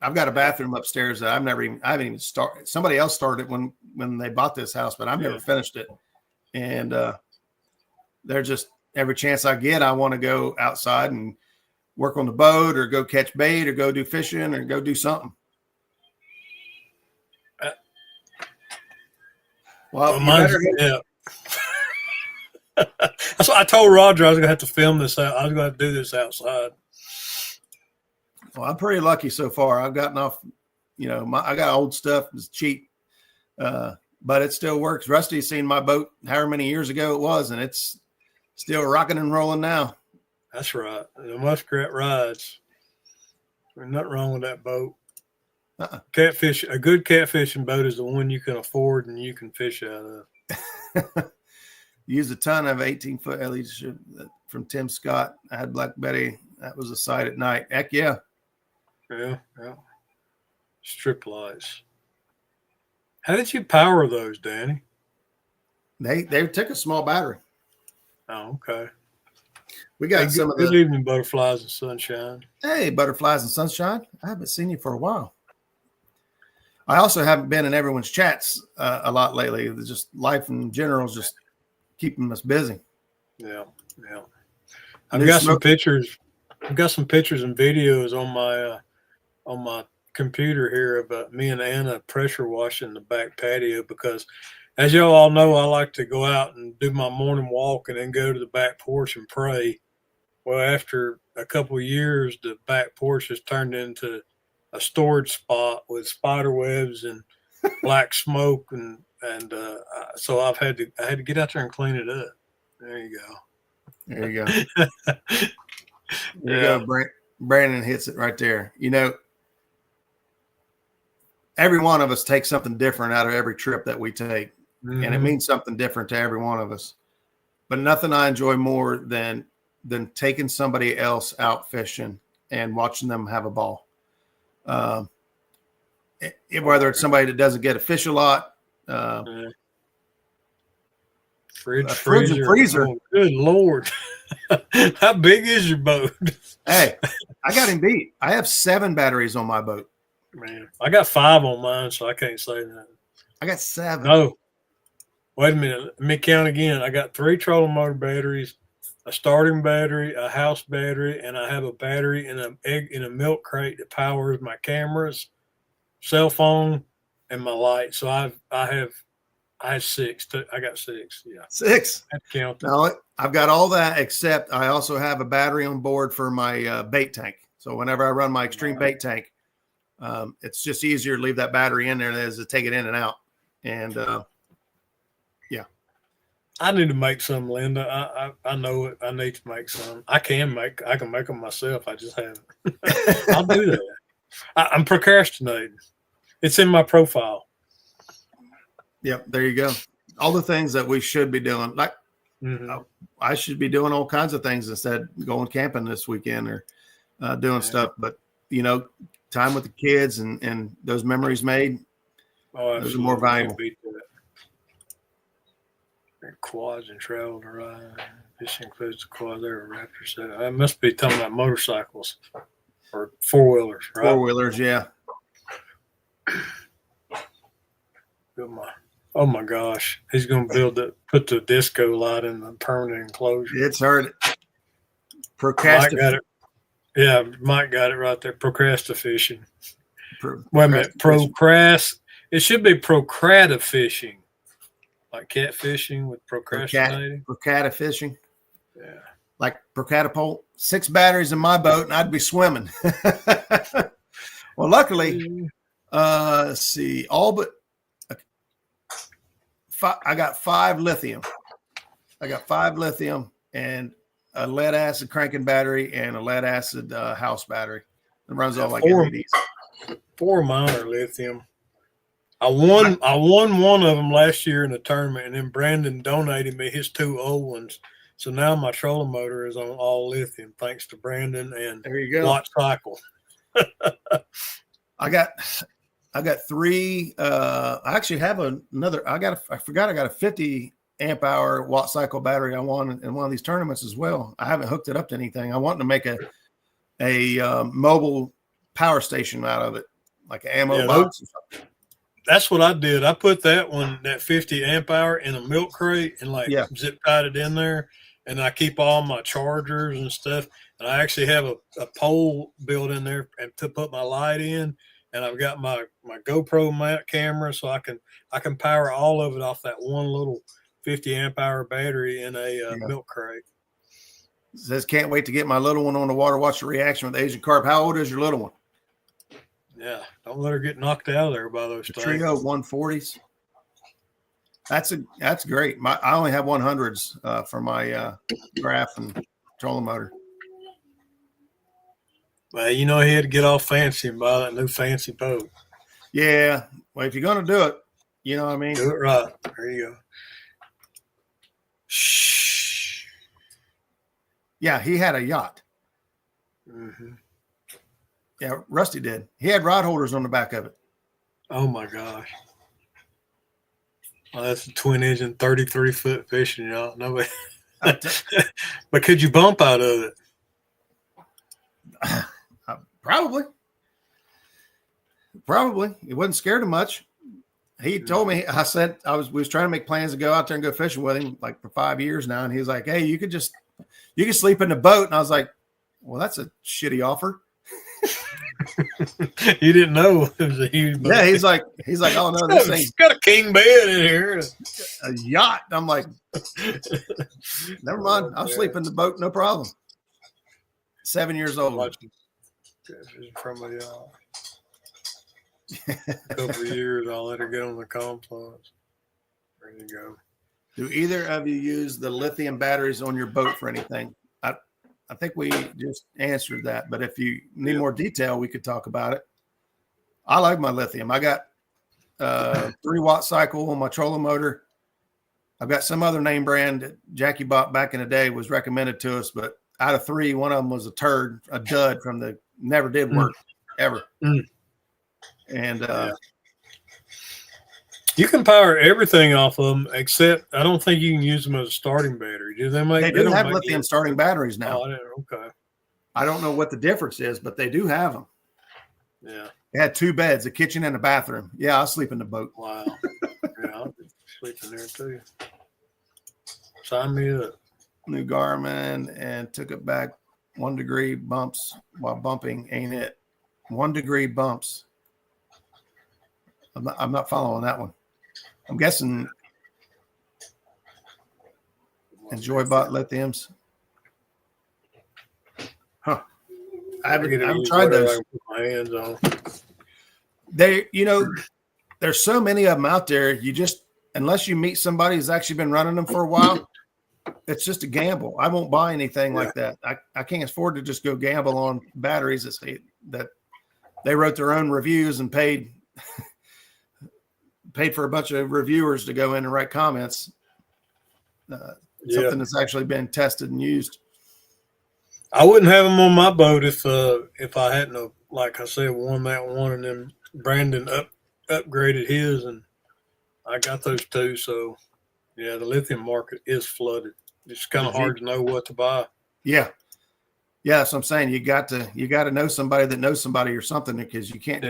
I've got a bathroom upstairs that I haven't even started. Somebody else started when they bought this house, but I've never finished it. And they're just, every chance I get, I want to go outside and work on the boat or go catch bait or go do fishing or go do something. Well, yeah. That's what I told Roger I was going to have to film this out. I was going to do this outside. Well, I'm pretty lucky so far. I've gotten off, I got old stuff. It's cheap, but it still works. Rusty's seen my boat however many years ago it was, and it's still rocking and rolling now. That's right. The Muskrat rides. There's nothing wrong with that boat. Catfish, a good catfishing boat is the one you can afford and you can fish out of. Use a ton of 18-foot LED from Tim Scott. I had Black Betty. That was a sight at night. Heck yeah. Yeah. Strip lights. How did you power those, Danny? They took a small battery. Oh, okay. We got some of the good evening, butterflies and sunshine. Hey, butterflies and sunshine. I haven't seen you for a while. I also haven't been in everyone's chats a lot lately. It's just life in general is just keeping us busy. Yeah. I've got some pictures. I've got some pictures and videos on my computer here about me and Anna pressure washing the back patio because, as y'all all know, I like to go out and do my morning walk and then go to the back porch and pray. Well, after a couple of years, the back porch has turned into a storage spot with spider webs and black smoke, and so I had to get out there and clean it up. There you go. There you go. There you go. Brandon hits it right there. Every one of us takes something different out of every trip that we take, and it means something different to every one of us. But nothing I enjoy more than taking somebody else out fishing and watching them have a ball. Whether it's somebody that doesn't get a fish a lot, fridge and freezer. Oh, good Lord. How big is your boat? Hey, I got him beat. I have 7 batteries on my boat. Man, I got 5 on mine, so I can't say that. I got 7. Oh, wait a minute. Let me count again. I got 3 trolling motor batteries, a starting battery, a house battery, and I have a battery in a milk crate that powers my cameras, cell phone, and my light. So I have 6. I got 6. Yeah, 6. I count them. No, I've got all that, except I also have a battery on board for my bait tank. So whenever I run my extreme bait tank, it's just easier to leave that battery in there than it is to take it in and out. And yeah, I need to make some, Linda. I know it. I need to make some. I can make them myself. I just haven't. I'll do that. I'm procrastinating. It's in my profile. Yep, there you go. All the things that we should be doing. Like I should be doing all kinds of things instead of going camping this weekend or doing stuff. But time with the kids and those memories made, those are more valuable. Quads and travel to ride. This includes the quad there, Raptor set. I must be talking about motorcycles or 4-wheelers, right? 4-wheelers, yeah. Oh my gosh. He's going to put the disco light in the permanent enclosure. It's hard. Mike got it. Yeah, Mike got it right there. Procrastifishing. Wait a minute. It should be procratifishing. Like catfishing with procrastinating. Procratifishing. Yeah. Like procatapult. 6 batteries in my boat and I'd be swimming. Well, luckily, let's see, all but I got 5 lithium. I got 5 lithium and a lead acid cranking battery and a lead acid house battery. It runs all like LEDs. 4 of mine are lithium. I won one of them last year in the tournament, and then Brandon donated me his 2 old ones. So now my trolling motor is on all lithium, thanks to Brandon and There you go. Lot Cycle. I got 3. I actually have another. I forgot I got a 50 amp hour watt cycle battery I won in one of these tournaments as well. I haven't hooked it up to anything. I want to make a mobile power station out of it, like an ammo box or something. That's what I did. I put that 50 amp hour in a milk crate and zip tied it in there. And I keep all my chargers and stuff. And I actually have a pole built in there and to put my light in. And I've got my GoPro mount camera, so I can power all of it off that one little 50 amp hour battery in a milk crate. It says, can't wait to get my little one on the water. Watch the reaction with the Asian carp. How old is your little one? Yeah, don't let her get knocked out of there by those the Trio 140s. That's great. I only have 100s for my graph and trolling motor. Well, he had to get all fancy and buy that new fancy boat. Yeah. Well, if you're going to do it, you know what I mean? Do it right. There you go. Shh. Yeah, he had a yacht. Mm-hmm. Yeah, Rusty did. He had rod holders on the back of it. Oh, my gosh. Well, that's a twin engine, 33-foot fishing yacht. Nobody. But could you bump out of it? Probably. He wasn't scared of much. He told me, I said, we was trying to make plans to go out there and go fishing with him like for 5 years now. And he was like, hey, you can sleep in the boat. And I was like, well, that's a shitty offer. You didn't know it was a huge boat. Yeah, he's like, oh no, this thing's got a king bed in here. A yacht. I'm like, never mind. I'll sleep in the boat, no problem. 7 years old. From a couple of years, I'll let her get on the complex. There you go. Do either of you use the lithium batteries on your boat for anything? I think we just answered that, but if you need more detail, we could talk about it. I like my lithium. I got 3 watt cycle on my trolling motor. I've got some other name brand that Jackie bought back in the day, was recommended to us, but out of 3, one of them was a dud from the never did work ever. And you can power everything off of them, except I don't think you can use them as a starting battery. Do they make? They do have lithium starting batteries now. Oh, okay. I don't know what the difference is, but they do have them. Yeah. They had 2 beds, a kitchen and a bathroom. Yeah, I'll sleep in the boat. Wow. Yeah, I'll sleep in there too. Sign me up. New Garmin and took it back 1 degree bumps while bumping, ain't it? 1 degree bumps. I'm not following that one. I'm guessing Enjoy bought lithiums. Huh. I haven't tried those. Put my hands on. There's so many of them out there. You just, unless you meet somebody who's actually been running them for a while, it's just a gamble. I won't buy anything like that. I can't afford to just go gamble on batteries that they wrote their own reviews and paid for a bunch of reviewers to go in and write comments. Something that's actually been tested and used. I wouldn't have them on my boat if I hadn't, like I said, won that one, and then Brandon upgraded his, and I got those 2. So, yeah, the lithium market is flooded. It's kind of hard to know what to buy. Yeah, that's what I'm saying. You got to know somebody that knows somebody or something, because you can't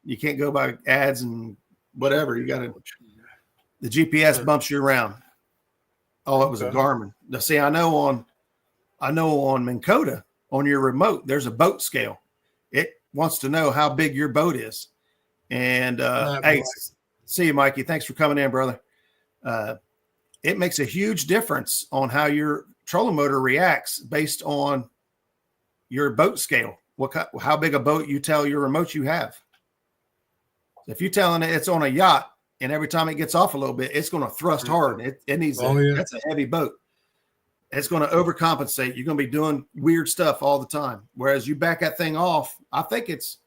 you can't go by ads and whatever. You got to. The GPS bumps you around. Oh, it was a Garmin. Now, see, I know on Minn Kota, on your remote, there's a boat scale. It wants to know how big your boat is. And hey, see you, Mikey. Thanks for coming in, brother. It makes a huge difference on how your trolling motor reacts based on your boat scale. How big a boat you tell your remote you have. If you're telling it it's on a yacht, and every time it gets off a little bit, it's going to thrust hard. It needs that's a heavy boat. It's going to overcompensate. You're going to be doing weird stuff all the time. Whereas you back that thing off, I think it's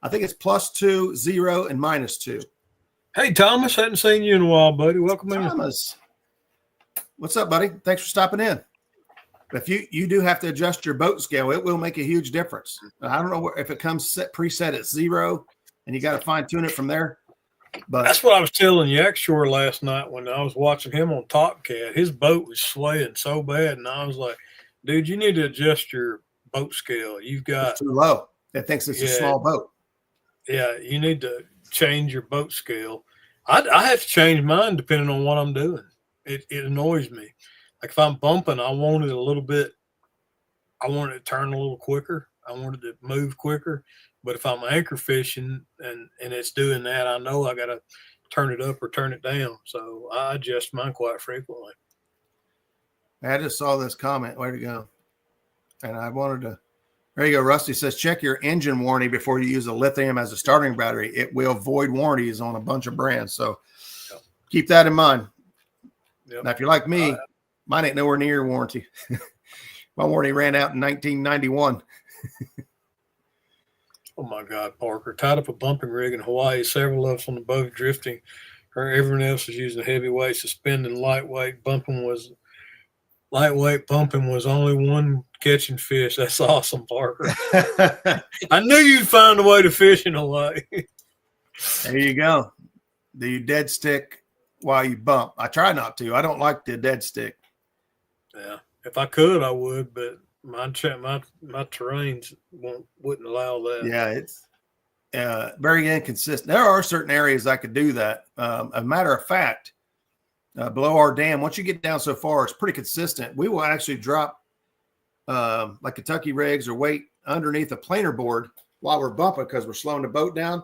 +2, 0, and -2. Hey, Thomas, hadn't seen you in a while, buddy. Welcome in. Thomas, what's up, buddy? Thanks for stopping in. If you do have to adjust your boat scale, it will make a huge difference. I don't know if it comes preset at 0 and you got to fine tune it from there. But that's what I was telling Yakshore last night when I was watching him on Top Cat. His boat was swaying so bad, and I was like, dude, you need to adjust your boat scale. You've got it's too low. It thinks it's a small boat. Yeah, you need to change your boat scale. I have to change mine depending on what I'm doing. It annoys me. Like if I'm bumping, I want it a little bit. I want it to turn a little quicker. I want it to move quicker. But if I'm anchor fishing and it's doing that, I know I got to turn it up or turn it down. So I adjust mine quite frequently. I just saw this comment. Where'd it go? And I wanted to. There you go. Rusty says, check your engine warranty before you use a lithium as a starting battery. It will void warranties on a bunch of brands. So keep that in mind. Yep. Now, if you're like me, mine ain't nowhere near warranty. My warranty ran out in 1991. Oh, my God, Parker. Tied up a bumping rig in Hawaii. Several of us on the boat drifting. Everyone else was using heavyweight, suspending lightweight. Lightweight pumping was only one catching fish. That's awesome, Parker. I knew you'd find a way to fish in Hawaii. There you go. Do you dead stick while you bump? I try not to. I don't like the dead stick. Yeah, if I could, I would, but my terrains wouldn't allow that. Yeah, it's very inconsistent. There are certain areas I could do that. A matter of fact, below our dam, once you get down so far, it's pretty consistent. We will actually drop like Kentucky rigs or weight underneath a planer board while we're bumping because we're slowing the boat down.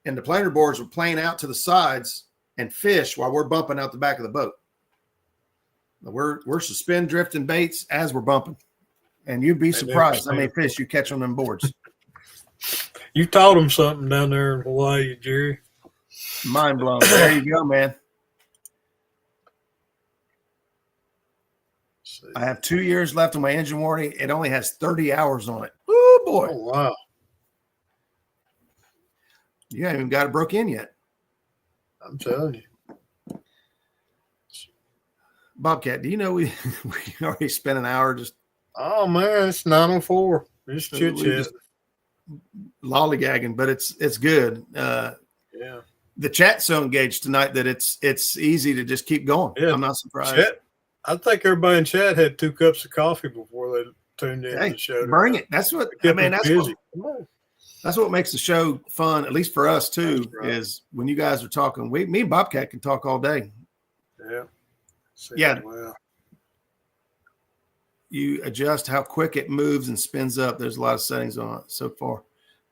And the planer boards will plane out to the sides and fish while we're bumping out the back of the boat. We're suspend drifting baits as we're bumping. And you'd be surprised how many fish you catch on them boards. You taught them something down there in Hawaii, Jerry. Mind blown. There you go, man. I have 2 years left on my engine warranty. It only has 30 hours on it. Oh, boy. Oh, wow. You haven't even got it broke in yet. I'm telling you. Bobcat, do you know we already spent an hour just Oh man, it's 9:04. Just chit chat. Lollygagging, but it's good. Yeah. The chat's so engaged tonight that it's easy to just keep going. Yeah. I'm not surprised. Chat, I think everybody in chat had 2 cups of coffee before they tuned in to the show. Bring it. That's what I mean. That's what makes the show fun, at least for us too, is when you guys are talking. Me and Bobcat can talk all day. Yeah. Yeah. Well. You adjust how quick it moves and spins up. There's a lot of settings on it so far.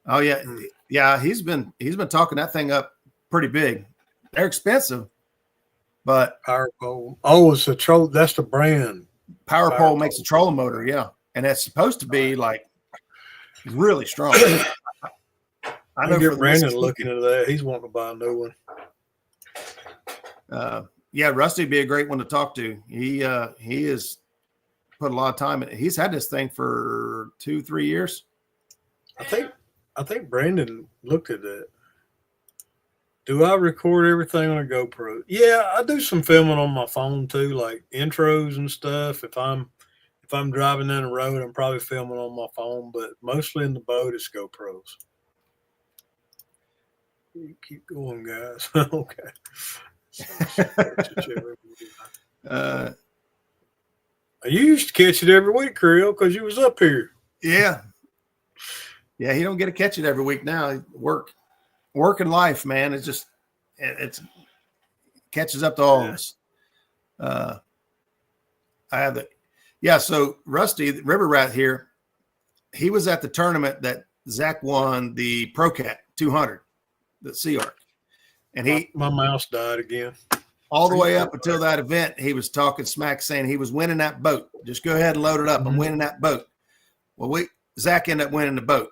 Oh yeah. Yeah. He's been talking that thing up pretty big. They're expensive, but Power Pole. Oh, it's a troll. That's the brand. Power Pole makes a trolling motor. Yeah. And it's supposed to be like really strong. I know for Brandon looking at that. He's wanting to buy a new one. Yeah. Rusty would be a great one to talk to. He is, put a lot of time in it. He's had this thing for 2-3 years. I think Brandon looked at that. Do I record everything on a GoPro? Yeah, I do some filming on my phone too, like intros and stuff. If I'm driving down the road, I'm probably filming on my phone, but mostly in the boat it's GoPros. You keep going, guys. Okay. You used to catch it every week, Creel, because you was up here. Yeah. Yeah, he don't get to catch it every week now. Work and life, man. It's catches up to all of us. I have the so Rusty, the River Rat here, he was at the tournament that Zach won the Pro Cat 200, the Sea Arc. And my mouse died again. All the way up until that event, he was talking smack, saying he was winning that boat. Just go ahead and load it up. I'm winning that boat. Well, Zach ended up winning the boat.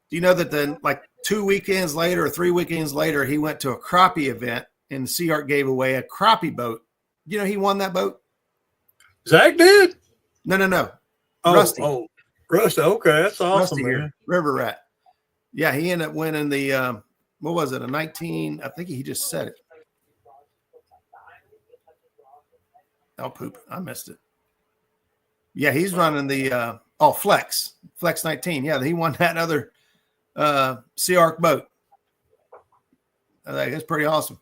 Do you know that then, like 2 weekends later or 3 weekends later, he went to a crappie event and the Sea Arc gave away a crappie boat. You know he won that boat? Zach did? No. Oh, Rusty. Rusty. Okay, that's awesome, Rusty man. Here, River Rat. Yeah, he ended up winning the what was it? A 19? I think he just said it. Oh, poop. I missed it. Yeah, he's running the Flex 19. Yeah, he won that other Sea Arc boat. I think that's pretty awesome.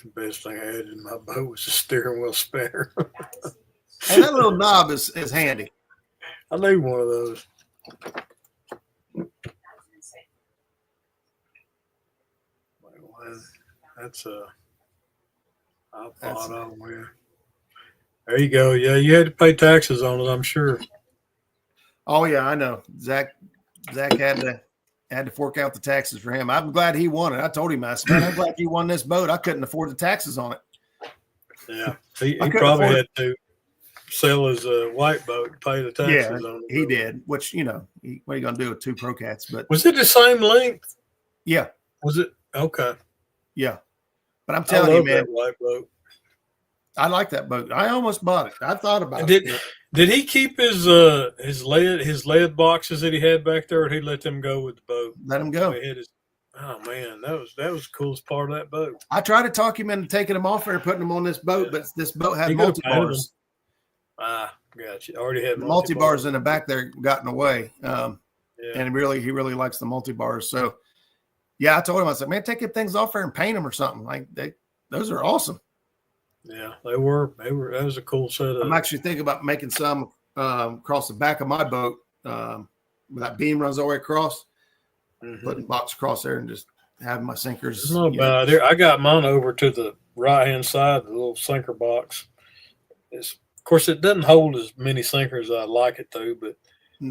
The best thing I had in my boat was a steering wheel spinner. And that little knob is handy. I need one of those. That's I'll thought on with. There you go. Yeah, you had to pay taxes on it, I'm sure. Oh yeah, I know. Zach had to fork out the taxes for him. I'm glad he won it. I told him, I said, man, I'm glad you won this boat. I couldn't afford the taxes on it. Yeah, he probably had to sell his white boat to pay the taxes on it. He did. Which what are you gonna do with 2 Pro-Cats? But was it the same length? Yeah. Was it? Okay. Yeah. But I'm telling you, man, that white boat. I like that boat. I almost bought it. I thought about it. Did he keep his lead boxes that he had back there, or did he let them go with the boat? Let them go. Oh man, that was the coolest part of that boat. I tried to talk him into taking them off there and putting them on this boat, but this boat had multi-bars. Gotcha. Already had multi-bars in the back there got in the way. And he really likes the multi-bars. So yeah, I told him, I said, man, take them things off there and paint them or something. Like those are awesome. Yeah, they were. That was a cool setup. I'm actually thinking about making some across the back of my boat. That beam runs all the way across. Putting box across there and just having my sinkers. It's not bad idea. I got mine over to the right hand side, the little sinker box. Of course, it doesn't hold as many sinkers as I'd like it to, but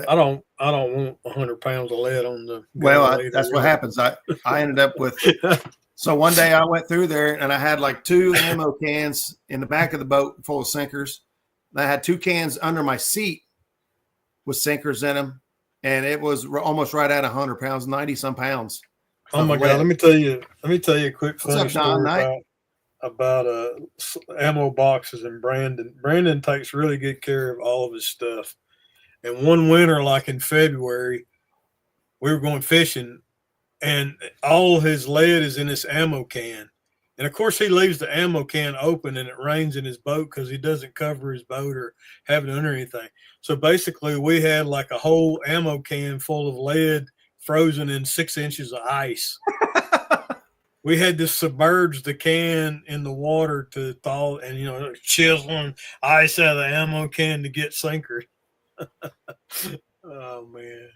I don't want 100 pounds of lead on the. Well, that's what happens. I ended up with. So one day I went through there and I had like 2 ammo cans in the back of the boat full of sinkers. I had 2 cans under my seat with sinkers in them. And it was almost right at 100 pounds, 90 some pounds. Oh my God. Let me tell you a quick funny story about ammo boxes and Brandon. Brandon takes really good care of all of his stuff. And one winter, like in February, we were going fishing and all his lead is in this ammo can. And of course, he leaves the ammo can open and it rains in his boat because he doesn't cover his boat or have it under anything. So basically, we had like a whole ammo can full of lead frozen in 6 inches of ice. We had to submerge the can in the water to thaw and, chiseling ice out of the ammo can to get sinker. Oh, man.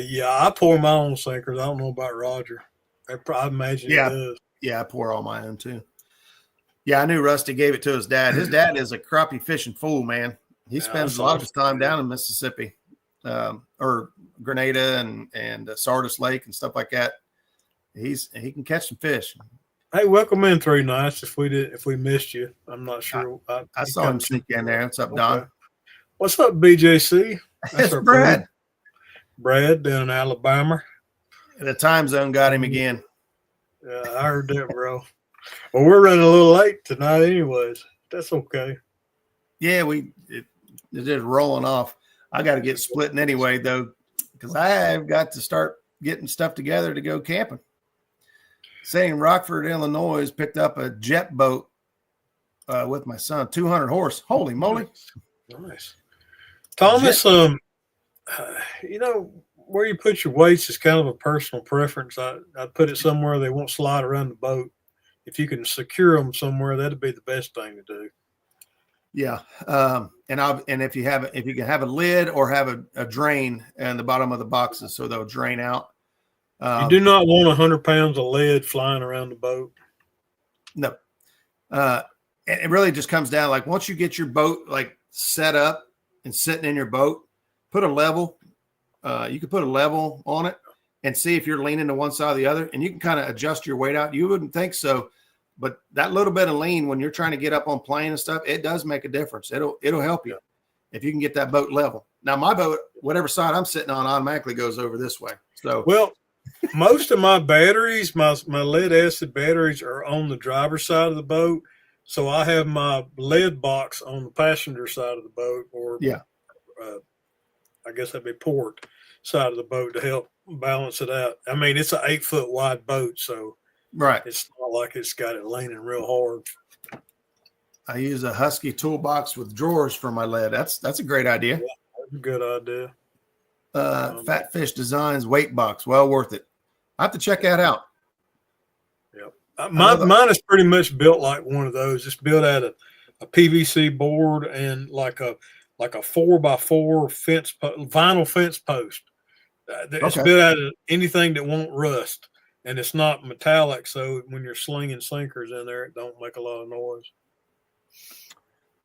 Yeah, I pour my own sinkers. I don't know about Roger. I imagine he does. Yeah, I pour all my own too. Yeah, I knew Rusty gave it to his dad. His dad is a crappie fishing fool, man. He spends a lot of his time down in Mississippi, or Grenada and Sardis Lake and stuff like that. He can catch some fish. Hey, welcome in 3 nights. If we missed you, I'm not sure. I saw him sneak in there. What's up, Don? What's up, BJC? That's Brad. Brad down in Alabama. The time zone got him again. Yeah, I heard that, bro. Well, we're running a little late tonight anyways. That's okay. Yeah, it's just rolling off. I got to get splitting anyway, though, because I've got to start getting stuff together to go camping. Saying Rockford, Illinois, picked up a jet boat with my son, 200 horse. Holy moly. Nice. Thomas, where you put your weights is kind of a personal preference. I put it somewhere they won't slide around the boat. If you can secure them somewhere, that'd be the best thing to do. Yeah, and if you can have a lid or have a drain in the bottom of the boxes so they'll drain out. You do not want 100 pounds of lead flying around the boat. No, and it really just comes down like once you get your boat like set up and sitting in your boat, put a level. You could put a level on it and see if you're leaning to one side or the other, and you can kind of adjust your weight out. You wouldn't think so, but that little bit of lean when you're trying to get up on plane and stuff, it does make a difference. It'll help you if you can get that boat level. Now my boat, whatever side I'm sitting on, automatically goes over this way. So most of my batteries, my lead acid batteries, are on the driver's side of the boat. So I have my lead box on the passenger side of the boat, or I guess that'd be port side of the boat to help balance it out. I mean, it's an 8-foot wide boat, so Right. it's not like it's got it leaning real hard. I use a Husky toolbox with drawers for my lead. That's a great idea. Yeah, that's a good idea. Fat Fish Designs weight box, well worth it. I have to check that out. Yep. Mine is pretty much built like one of those. It's built out of a PVC board and like a 4x4 vinyl fence post. It's built out of anything that won't rust, and it's not metallic. So when you're slinging sinkers in there, it don't make a lot of noise.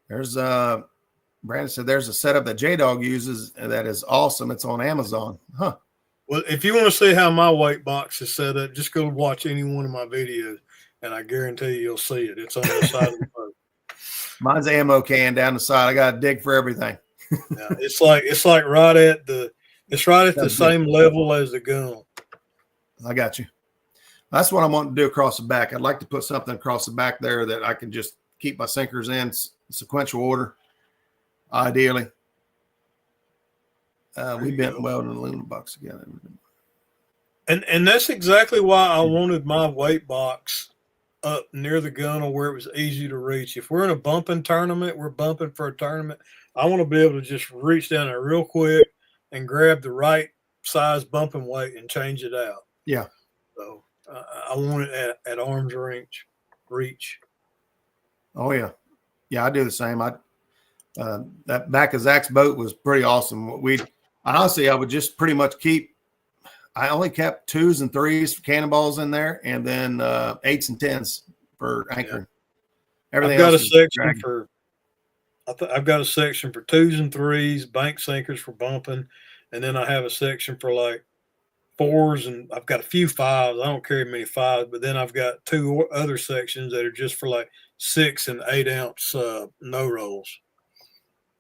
There's Brandon said there's a setup that J-Dog uses that is awesome. It's on Amazon. Huh. Well, if you want to see how my weight box is set up, just go watch any one of my videos, and I guarantee you'll see it. It's on the side of the boat. Mine's an ammo can down the side. I got to dig for everything. Yeah, it's like right at the same level as the gun. I got you. That's what I want to do across the back. I'd like to put something across the back there that I can just keep my sinkers in sequential order, ideally. We bent welding an aluminum box again. And that's exactly why I wanted my weight box up near the gunnel where it was easy to reach. If we're in a bumping tournament, we're bumping for a tournament, I want to be able to just reach down there real quick and grab the right size bumping weight and change it out. Yeah. So I want it at arm's reach. Oh yeah. Yeah, I do the same. That back of Zach's boat was pretty awesome. Honestly, I would just pretty much I only kept 2s and 3s for cannonballs in there, and then 8s and 10s for anchoring. Yeah. Everything I've got else a section for I've got a section for 2s and 3s, bank sinkers for bumping, and then I have a section for like 4s, and I've got a few 5s. I don't carry many 5s, but then I've got 2 other sections that are just for like 6 and 8 ounce no rolls.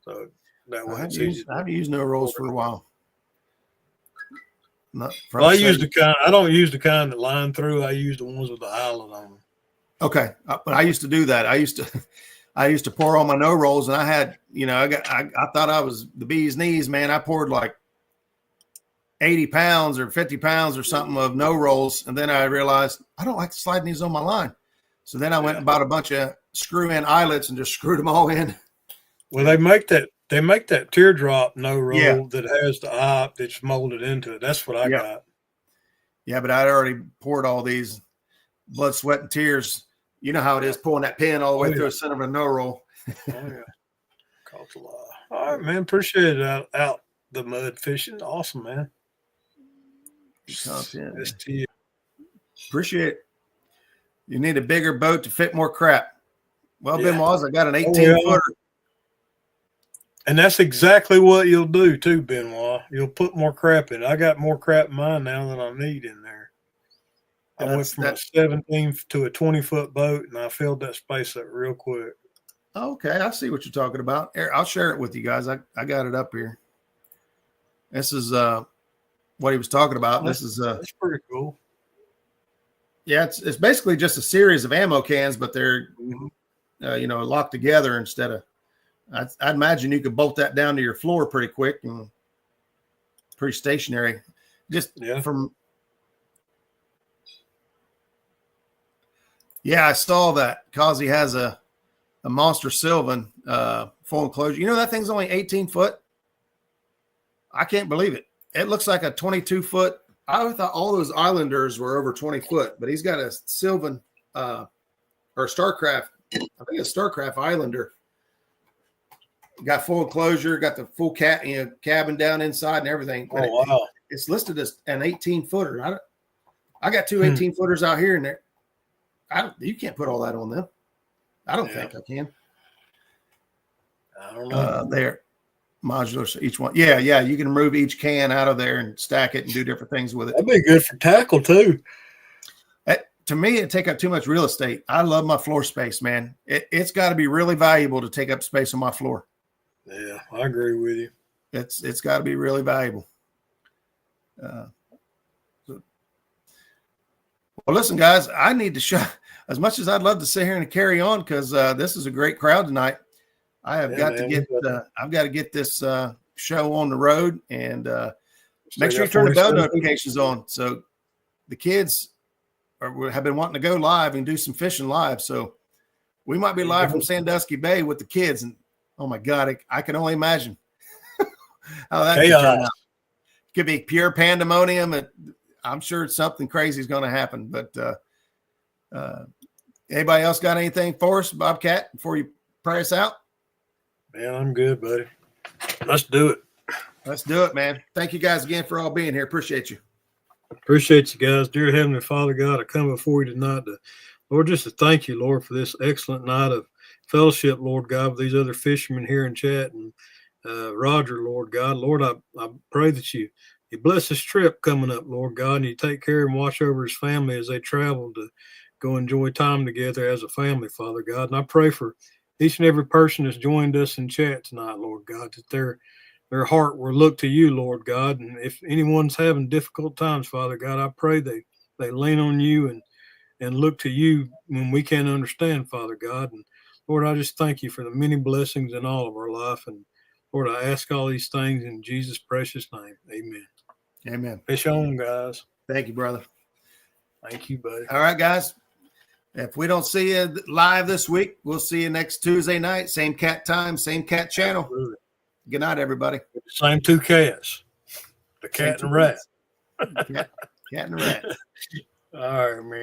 So that way it's easy. I haven't used no rolls for a while. I don't use the kind that line through. I use the ones with the eyelet on them. Okay, but I used to do that. I used to pour on my no rolls, and I had, I thought I was the bee's knees, man. I poured like 80 pounds or 50 pounds or something of no rolls, and then I realized I don't like sliding these on my line. So then I went and bought a bunch of screw-in eyelets and just screwed them all in. Well, they make that teardrop no roll that has the eye that's molded into it. That's what I got. Yeah, but I'd already poured all these blood, sweat, and tears. You know how it is pulling that pin all the way through the center of a no roll. Oh, yeah. Costs a lot. All right, man. Appreciate it out the mud fishing. Awesome, man. Content. ST. Appreciate it. You need a bigger boat to fit more crap. Well, Benoit, I got an 18-footer. And that's exactly what you'll do too, Benoit. You'll put more crap in. I got more crap in mine now than I need in there. I went from a 17 to a 20-foot boat, and I filled that space up real quick. Okay, I see what you're talking about. I'll share it with you guys. I got it up here. This is what he was talking about. That's pretty cool. Yeah, it's basically just a series of ammo cans, but they're locked together instead of. I'd imagine you could bolt that down to your floor pretty quick and pretty stationary. I saw that Kazi has a Monster Sylvan full enclosure. You know that thing's only 18 foot. I can't believe it. It looks like a 22-foot. I thought all those Islanders were over 20 foot, but he's got a Sylvan or Starcraft. I think it's Starcraft Islander. Got full enclosure, got the full cabin down inside and everything. Oh, wow. It's listed as an 18-footer. I got 2 18-footers out here, and there. You can't put all that on them. I don't think I can. I don't know. They're modular, so each one. Yeah, you can remove each can out of there and stack it and do different things with it. That'd be good for tackle too. To me, it take up too much real estate. I love my floor space, man. It's got to be really valuable to take up space on my floor. Yeah, I agree with you. It's got to be really valuable. Well, listen, guys, I need to show. As much as I'd love to sit here and carry on, because this is a great crowd tonight. I have got to get. I've got to get this show on the road and Make sure you turn the bell notifications on. So the kids have been wanting to go live and do some fishing live. So we might be live from Sandusky Bay with the kids. And oh my God, I can only imagine how that could turn out. Could be pure pandemonium. And I'm sure something crazy is going to happen. But anybody else got anything for us, Bobcat, before you pray us out? Man, I'm good, buddy. Let's do it. Let's do it, man. Thank you guys again for all being here. Appreciate you. Appreciate you guys. Dear Heavenly Father God, I come before you tonight to, Lord, just to thank you, Lord, for this excellent night of fellowship, Lord God, with these other fishermen here in chat, and Roger, Lord God. Lord, I pray that you bless this trip coming up, Lord God, and you take care and watch over his family as they travel to go enjoy time together as a family, Father God. And I pray for each and every person that's joined us in chat tonight, Lord God, that their heart will look to you, Lord God. And if anyone's having difficult times, Father God, I pray they lean on you and look to you when we can't understand, Father God. And Lord, I just thank you for the many blessings in all of our life. And Lord, I ask all these things in Jesus' precious name. Amen. Amen. Fish on, guys. Thank you, brother. Thank you, buddy. All right, guys. If we don't see you live this week, we'll see you next Tuesday night. Same cat time, same cat channel. Absolutely. Good night, everybody. Same two cats. The cat and the rat. Cat and the rat. All right, man.